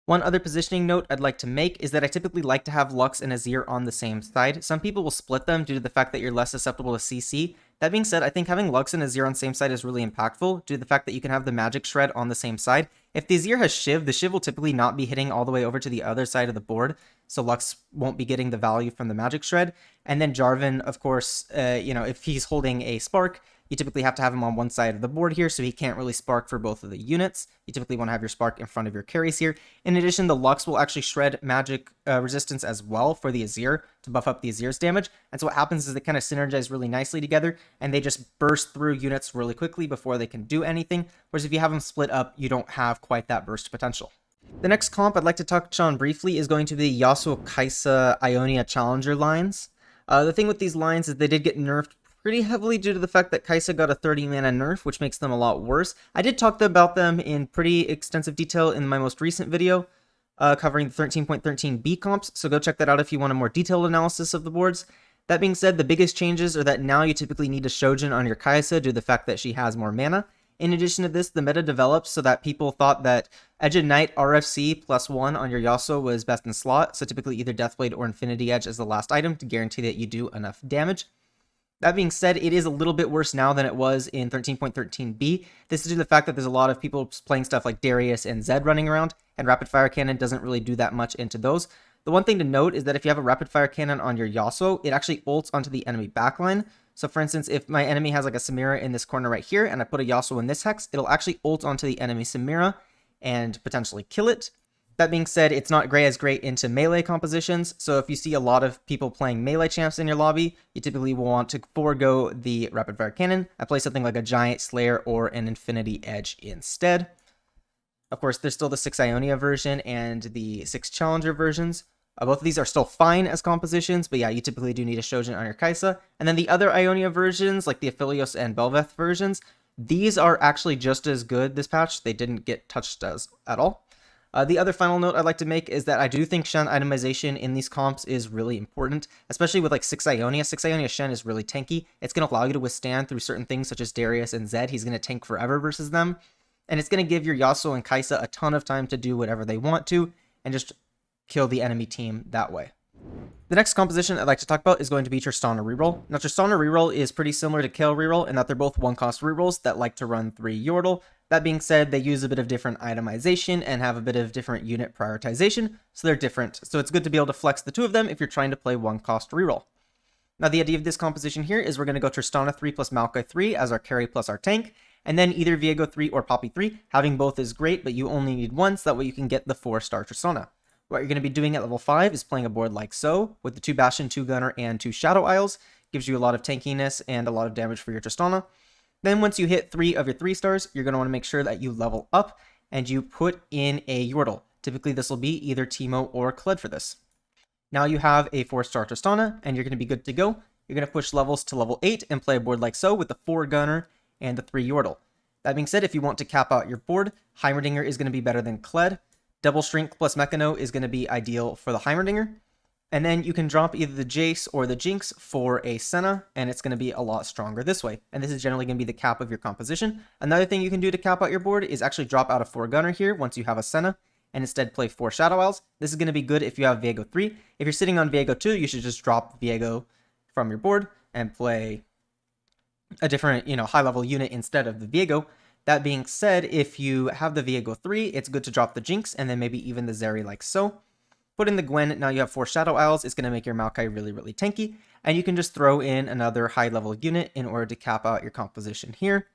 One other positioning note I'd like to make is that I typically like to have Lux and Azir on the same side. Some people will split them due to the fact that you're less susceptible to CC. That being said, I think having Lux and Azir on the same side is really impactful due to the fact that you can have the magic shred on the same side. If the Azir has Shiv, the Shiv will typically not be hitting all the way over to the other side of the board, so Lux won't be getting the value from the magic shred. And then Jarvan, of course, if he's holding a Spark, you typically have to have him on one side of the board here, so he can't really spark for both of the units. You typically want to have your spark in front of your carries here. In addition, the Lux will actually shred magic resistance as well for the Azir to buff up the Azir's damage. And so what happens is they kind of synergize really nicely together, and they just burst through units really quickly before they can do anything. Whereas if you have them split up, you don't have quite that burst potential. The next comp I'd like to touch on briefly is going to be Yasuo, Kai'Sa, Ionia Challenger lines. The thing with these lines is they did get nerfed pretty heavily due to the fact that Kai'Sa got a 30 mana nerf, which makes them a lot worse. I did talk about them in pretty extensive detail in my most recent video, covering the 13.13b comps, so go check that out if you want a more detailed analysis of the boards. That being said, the biggest changes are that now you typically need a Shojin on your Kai'Sa due to the fact that she has more mana. In addition to this, the meta develops so that people thought that Edge of Night RFC +1 on your Yasuo was best in slot, so typically either Deathblade or Infinity Edge as the last item to guarantee that you do enough damage. That being said, it is a little bit worse now than it was in 13.13b. This is due to the fact that there's a lot of people playing stuff like Darius and Zed running around, and Rapid Fire Cannon doesn't really do that much into those. The one thing to note is that if you have a Rapid Fire Cannon on your Yasuo, it actually ults onto the enemy backline. So for instance, if my enemy has like a Samira in this corner right here, and I put a Yasuo in this hex, it'll actually ult onto the enemy Samira and potentially kill it. That being said, it's not as great into melee compositions, so if you see a lot of people playing melee champs in your lobby, you typically will want to forego the Rapid Fire Cannon and play something like a Giant Slayer or an Infinity Edge instead. Of course, there's still the 6 Ionia version and the 6 Challenger versions. Both of these are still fine as compositions, but yeah, you typically do need a Shojin on your Kai'Sa. And then the other Ionia versions, like the Aphelios and Bel'veth versions, these are actually just as good this patch. They didn't get touched at all. The other final note I'd like to make is that I do think Shen itemization in these comps is really important, especially with like 6 Ionia. 6 Ionia Shen is really tanky. It's going to allow you to withstand through certain things such as Darius and Zed. He's going to tank forever versus them. And it's going to give your Yasuo and Kai'Sa a ton of time to do whatever they want to and just kill the enemy team that way. The next composition I'd like to talk about is going to be Tristana Reroll. Now, Tristana Reroll is pretty similar to Kayle Reroll in that they're both one-cost rerolls that like to run 3 Yordle. That being said, they use a bit of different itemization and have a bit of different unit prioritization, so they're different. So it's good to be able to flex the two of them if you're trying to play one-cost reroll. Now, the idea of this composition here is we're going to go Tristana 3 plus Maokai 3 as our carry plus our tank, and then either Viego 3 or Poppy 3. Having both is great, but you only need one, so that way you can get the 4-star Tristana. What you're going to be doing at level 5 is playing a board like so, with the 2 Bastion, 2 Gunner, and 2 Shadow Isles. Gives you a lot of tankiness and a lot of damage for your Tristana. Then once you hit 3 of your 3 stars, you're going to want to make sure that you level up and you put in a Yordle. Typically this will be either Teemo or Kled for this. Now you have a 4-star Tristana and you're going to be good to go. You're going to push levels to level 8 and play a board like so with the 4 Gunner and the 3 Yordle. That being said, if you want to cap out your board, Heimerdinger is going to be better than Kled. Double Shrink plus Mechano is going to be ideal for the Heimerdinger. And then you can drop either the Jace or the Jinx for a Senna, and it's going to be a lot stronger this way. And this is generally going to be the cap of your composition. Another thing you can do to cap out your board is actually drop out a 4 Gunner here once you have a Senna, and instead play 4 Shadow Isles. This is going to be good if you have Viego 3. If you're sitting on Viego 2, you should just drop Viego from your board and play a different, high-level unit instead of the Viego. That being said, if you have the Viego 3, it's good to drop the Jinx and then maybe even the Zeri like so. Put in the Gwen, now you have 4 Shadow Isles, it's going to make your Maokai really, really tanky, and you can just throw in another high-level unit in order to cap out your composition here.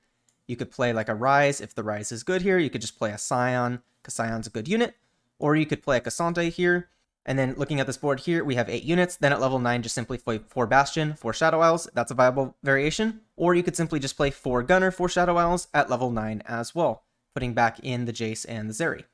You could play like a Ryze if the Ryze is good here, you could just play a Scion, because Scion's a good unit, or you could play a Cassandra here, and then looking at this board here, we have 8 units, then at level 9 just simply play 4 Bastion, 4 Shadow Isles, that's a viable variation, or you could simply just play 4 Gunner, 4 Shadow Isles at level 9 as well, putting back in the Jace and the Zeri.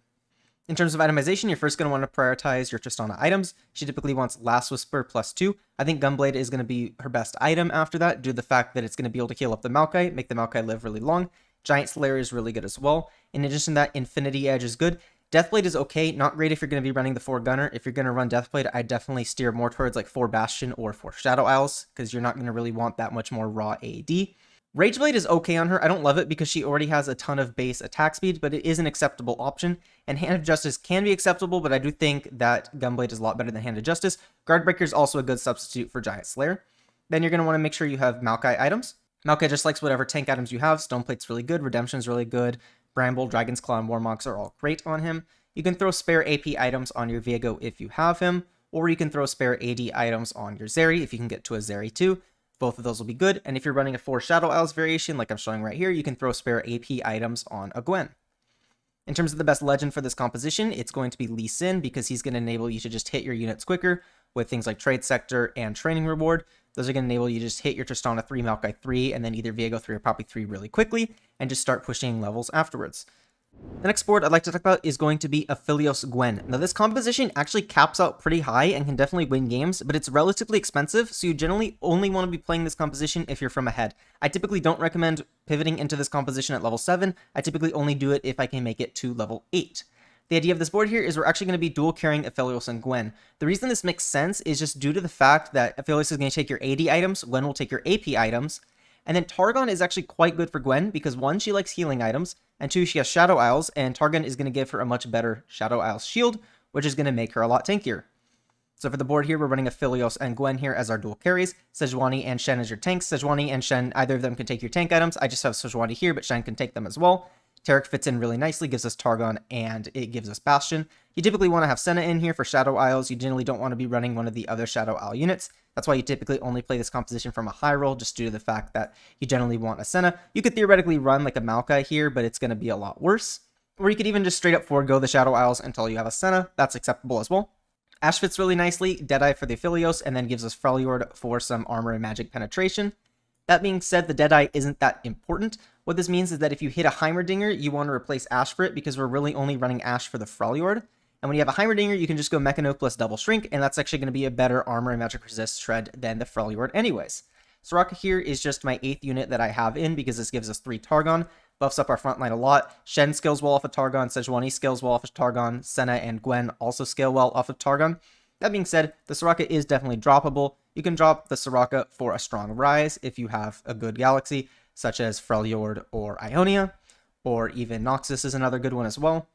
In terms of itemization, you're first going to want to prioritize your Tristana items. She typically wants Last Whisper +2. I think Gunblade is going to be her best item after that, due to the fact that it's going to be able to heal up the Maokai, make the Maokai live really long. Giant Slayer is really good as well. In addition to that, Infinity Edge is good. Deathblade is okay, not great if you're going to be running the 4 Gunner. If you're going to run Deathblade, I definitely steer more towards like 4 Bastion or 4 Shadow Isles, because you're not going to really want that much more raw AD. Rageblade is okay on her. I don't love it because she already has a ton of base attack speed, but it is an acceptable option. And Hand of Justice can be acceptable, but I do think that Gunblade is a lot better than Hand of Justice. Guardbreaker is also a good substitute for Giant Slayer. Then you're going to want to make sure you have Maokai items. Maokai just likes whatever tank items you have. Stoneplate's really good, Redemption's really good, Bramble, Dragon's Claw, and Warmogs are all great on him. You can throw spare AP items on your Viego if you have him, or you can throw spare AD items on your Zeri if you can get to a Zeri too. Both of those will be good, and if you're running a 4 Shadow Isles variation like I'm showing right here, you can throw spare AP items on a Gwen. In terms of the best legend for this composition, it's going to be Lee Sin, because he's going to enable you to just hit your units quicker with things like Trade Sector and Training Reward. Those are going to enable you to just hit your Tristana 3, Maokai 3, and then either Viego 3 or Poppy 3 really quickly, and just start pushing levels afterwards. The next board I'd like to talk about is going to be Aphelios Gwen. Now this composition actually caps out pretty high and can definitely win games, but it's relatively expensive, so you generally only want to be playing this composition if you're from ahead. I typically don't recommend pivoting into this composition at level 7, I typically only do it if I can make it to level 8. The idea of this board here is we're actually going to be dual carrying Aphelios and Gwen. The reason this makes sense is just due to the fact that Aphelios is going to take your AD items, Gwen will take your AP items, and then Targon is actually quite good for Gwen because 1, she likes healing items, and 2, she has Shadow Isles, and Targon is going to give her a much better Shadow Isles shield, which is going to make her a lot tankier. So for the board here, we're running Aphelios and Gwen here as our dual carries, Sejuani and Shen as your tanks. Sejuani and Shen, either of them can take your tank items. I just have Sejuani here, but Shen can take them as well. Taric fits in really nicely, gives us Targon, and it gives us Bastion. You typically want to have Sona in here for Shadow Isles. You generally don't want to be running one of the other Shadow Isle units. That's why you typically only play this composition from a high roll, just due to the fact that you generally want a Sona. You could theoretically run like a Maokai here, but it's going to be a lot worse. Or you could even just straight up forego the Shadow Isles until you have a Sona. That's acceptable as well. Ashe fits really nicely, Deadeye for the Aphelios, and then gives us Freljord for some armor and magic penetration. That being said, the Deadeye isn't that important. What this means is that if you hit a Heimerdinger, you want to replace Ashe for it, because we're really only running Ashe for the Freljord. And when you have a Heimerdinger, you can just go Mechanoke plus Double Shrink, and that's actually going to be a better armor and magic resist shred than the Freljord anyways. Soraka here is just my 8th unit that I have in, because this gives us 3 Targon, buffs up our front line a lot. Shen scales well off of Targon, Sejuani scales well off of Targon, Sena and Gwen also scale well off of Targon. That being said, the Soraka is definitely droppable. You can drop the Soraka for a strong rise if you have a good galaxy, such as Freljord or Ionia, or even Noxus is another good one as well.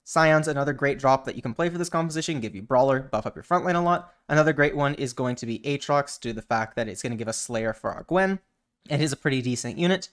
Scion's another great drop that you can play for this composition, give you Brawler, buff up your front line a lot. Another great one is going to be Aatrox, due to the fact that it's going to give us Slayer for our Gwen. It is a pretty decent unit.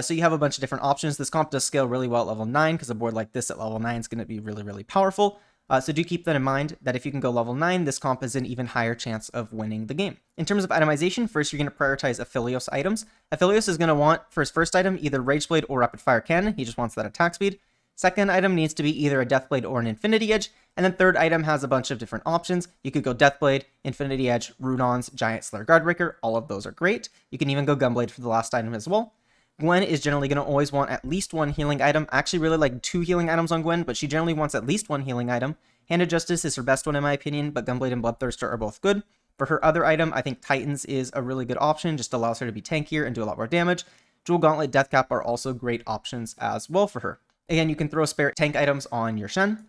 So you have a bunch of different options. This comp does scale really well at level 9, because a board like this at level 9 is going to be really, really powerful. So do keep that in mind, that if you can go level 9, this comp has an even higher chance of winning the game. In terms of itemization, first you're going to prioritize Aphelios items. Aphelios is going to want, for his first item, either Rageblade or Rapid Fire Cannon. He just wants that attack speed. Second item needs to be either a Deathblade or an Infinity Edge. And then third item has a bunch of different options. You could go Deathblade, Infinity Edge, Rudons, Giant Slayer, Guardbreaker. All of those are great. You can even go Gunblade for the last item as well. Gwen is generally going to always want at least 1 healing item. I actually really like 2 healing items on Gwen, but she generally wants at least 1 healing item. Hand of Justice is her best one in my opinion, but Gunblade and Bloodthirster are both good. For her other item, I think Titans is a really good option, just allows her to be tankier and do a lot more damage. Jewel Gauntlet, Deathcap are also great options as well for her. Again, you can throw spare tank items on your Shen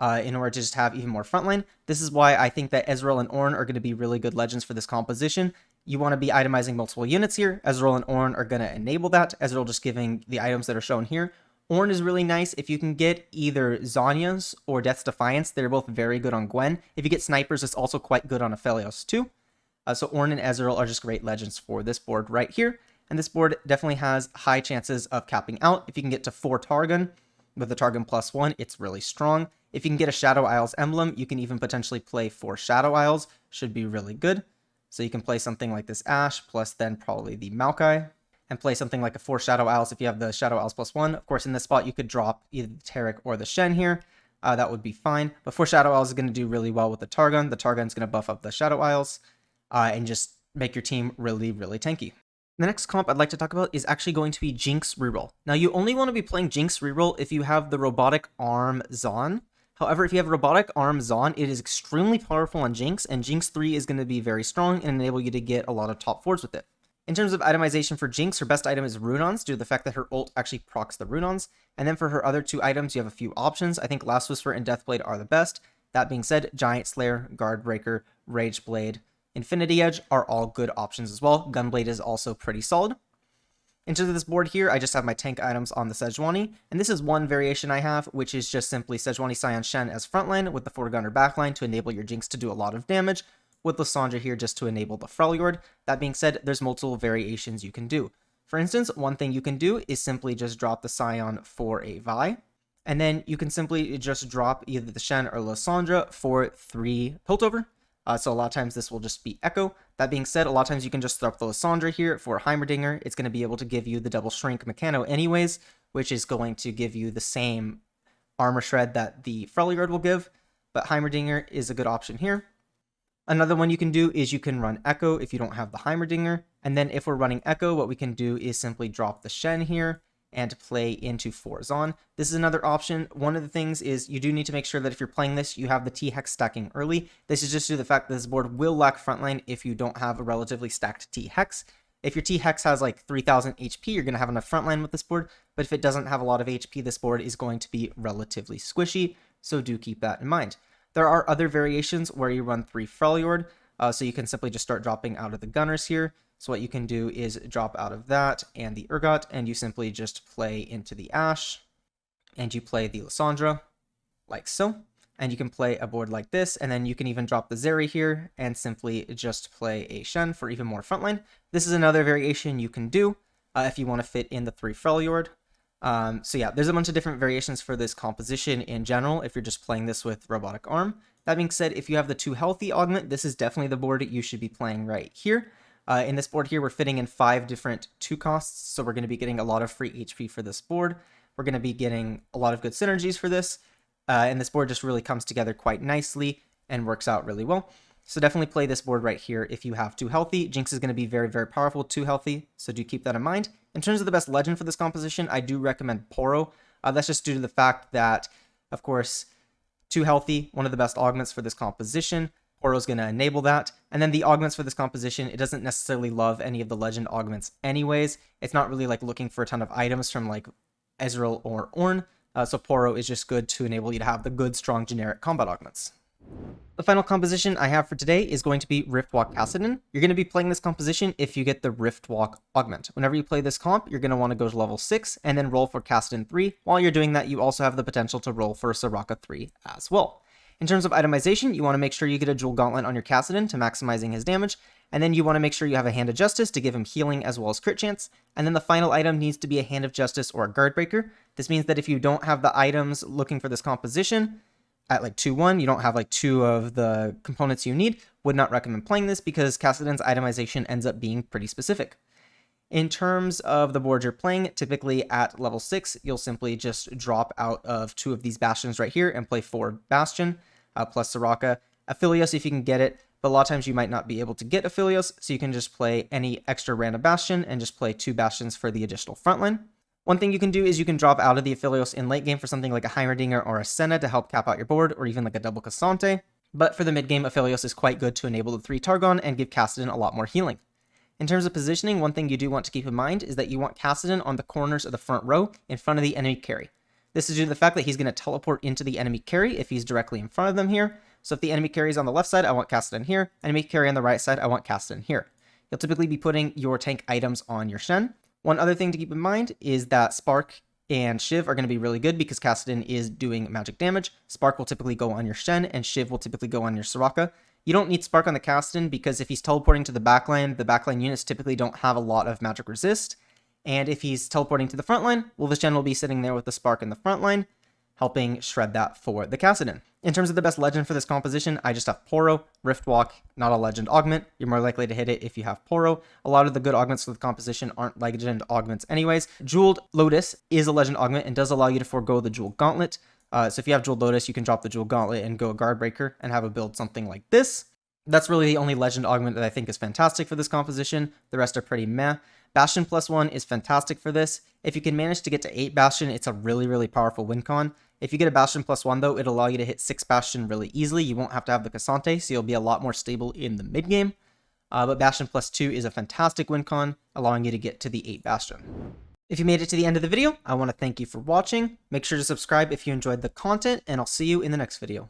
in order to just have even more frontline. This is why I think that Ezreal and Ornn are going to be really good legends for this composition. You want to be itemizing multiple units here. Ezreal and Ornn are going to enable that. Ezreal just giving the items that are shown here. Ornn is really nice if you can get either Zhonya's or Death's Defiance. They're both very good on Gwen. If you get Snipers, it's also quite good on Aphelios too. So Ornn and Ezreal are just great legends for this board right here. And this board definitely has high chances of capping out. If you can get to 4 Targon with the Targon +1, it's really strong. If you can get a Shadow Isles emblem, you can even potentially play 4 Shadow Isles. Should be really good. So you can play something like this Ashe, plus then probably the Maokai, and play something like a 4 Shadow Isles if you have the Shadow Isles +1. Of course, in this spot, you could drop either the Taric or the Shen here. That would be fine. But 4 Shadow Isles is going to do really well with the Targon. The Targon's going to buff up the Shadow Isles and just make your team really, really tanky. The next comp I'd like to talk about is actually going to be Jinx Reroll. Now, you only want to be playing Jinx Reroll if you have the Robotic Arm Zon. However, if you have Robotic Arm Zaun, it is extremely powerful on Jinx, and Jinx 3 is going to be very strong and enable you to get a lot of top 4s with it. In terms of itemization for Jinx, her best item is Runons, due to the fact that her ult actually procs the Runons. And then for her other 2 items, you have a few options. I think Last Whisper and Deathblade are the best. That being said, Giant Slayer, Guardbreaker, Rage Blade, Infinity Edge are all good options as well. Gunblade is also pretty solid. Into this board here, I just have my tank items on the Sejuani, and this is one variation I have, which is just simply Sejuani Sion Shen as frontline with the Fortgunner backline to enable your Jinx to do a lot of damage, with Lysandra here just to enable the Freljord. That being said, there's multiple variations you can do. For instance, one thing you can do is simply just drop the Sion for a Vi, and then you can simply just drop either the Shen or Lysandra for 3 Piltover. So a lot of times this will just be Echo. That being said, a lot of times you can just throw up the Lysandra here for Heimerdinger. It's going to be able to give you the double shrink Mechano anyways, which is going to give you the same armor shred that the Freljord will give, but Heimerdinger is a good option here. Another one you can do is you can run Echo if you don't have the Heimerdinger, and then if we're running Echo, what we can do is simply drop the Shen here and play into 4 Zaun. This is another option. One of the things is you do need to make sure that if you're playing this, you have the T-Hex stacking early. This is just due to the fact that this board will lack frontline if you don't have a relatively stacked T-Hex. If your T-Hex has like 3000 HP, you're going to have enough frontline with this board, but if it doesn't have a lot of HP, this board is going to be relatively squishy, so do keep that in mind. There are other variations where you run 3 Freljord, so you can simply just start dropping out of the Gunners here. So what you can do is drop out of that and the Urgot, and you simply just play into the Ashe, and you play the Lysandra, like so. And you can play a board like this, and then you can even drop the Zeri here, and simply just play a Shen for even more frontline. This is another variation you can do if you want to fit in the 3 Freljord. So yeah, there's a bunch of different variations for this composition in general, if you're just playing this with Robotic Arm. That being said, if you have the 2 Healthy augment, this is definitely the board you should be playing right here. In this board here, we're fitting in 5 different 2 costs, so we're going to be getting a lot of free HP for this board. We're going to be getting a lot of good synergies for this, and this board just really comes together quite nicely and works out really well. So definitely play this board right here if you have 2 Healthy. Jinx is going to be very, very powerful with 2 Healthy, so do keep that in mind. In terms of the best legend for this composition, I do recommend Poro. That's just due to the fact that, of course, 2 Healthy, one of the best augments for this composition. Poro is going to enable that. And then the augments for this composition, it doesn't necessarily love any of the legend augments anyways. It's not really like looking for a ton of items from like Ezreal or Ornn. So Poro is just good to enable you to have the good, strong, generic combat augments. The final composition I have for today is going to be Riftwalker Kassadin. You're going to be playing this composition if you get the Riftwalk augment. Whenever you play this comp, you're going to want to go to level 6 and then roll for Kassadin 3. While you're doing that, you also have the potential to roll for Soraka 3 as well. In terms of itemization, you want to make sure you get a Jewel Gauntlet on your Kassadin to maximizing his damage, and then you want to make sure you have a Hand of Justice to give him healing as well as crit chance, and then the final item needs to be a Hand of Justice or a Guard Breaker. This means that if you don't have the items looking for this composition at like 2-1, you don't have like 2 of the components you need, would not recommend playing this because Kassadin's itemization ends up being pretty specific. In terms of the board you're playing, typically at level 6, you'll simply just drop out of 2 of these Bastions right here and play 4 Bastion, plus Soraka. Aphelios if you can get it, but a lot of times you might not be able to get Aphelios, so you can just play any extra random Bastion and just play 2 Bastions for the additional frontline. One thing you can do is you can drop out of the Aphelios in late game for something like a Heimerdinger or a Senna to help cap out your board, or even like a double Cassante. But for the mid game, Aphelios is quite good to enable the 3 Targon and give Kassadin a lot more healing. In terms of positioning, one thing you do want to keep in mind is that you want Kassadin on the corners of the front row in front of the enemy carry. This is due to the fact that he's going to teleport into the enemy carry if he's directly in front of them here. So if the enemy carry is on the left side, I want Kassadin here. Enemy carry on the right side, I want Kassadin here. You'll typically be putting your tank items on your Shen. One other thing to keep in mind is that Spark and Shiv are going to be really good because Kassadin is doing magic damage. Spark will typically go on your Shen, and Shiv will typically go on your Soraka. You don't need Spark on the Kassadin because if he's teleporting to the backline units typically don't have a lot of magic resist. And if he's teleporting to the front line, well, the Shen will be sitting there with the Spark in the front line, helping shred that for the Kassadin. In terms of the best legend for this composition, I just have Poro, Riftwalk, not a legend augment. You're more likely to hit it if you have Poro. A lot of the good augments for the composition aren't legend augments anyways. Jeweled Lotus is a legend augment and does allow you to forego the Jewel Gauntlet. So if you have Jeweled Lotus, you can drop the Jewel Gauntlet and go a Guard Breaker and have a build something like this. That's really the only legend augment that I think is fantastic for this composition. The rest are pretty meh. Bastion +1 is fantastic for this. If you can manage to get to 8 Bastion, it's a really, really powerful win con. If you get a Bastion +1 though, it'll allow you to hit 6 Bastion really easily. You won't have to have the Cassante, so you'll be a lot more stable in the mid game. But Bastion +2 is a fantastic win con, allowing you to get to the 8 Bastion. If you made it to the end of the video, I want to thank you for watching. Make sure to subscribe if you enjoyed the content, and I'll see you in the next video.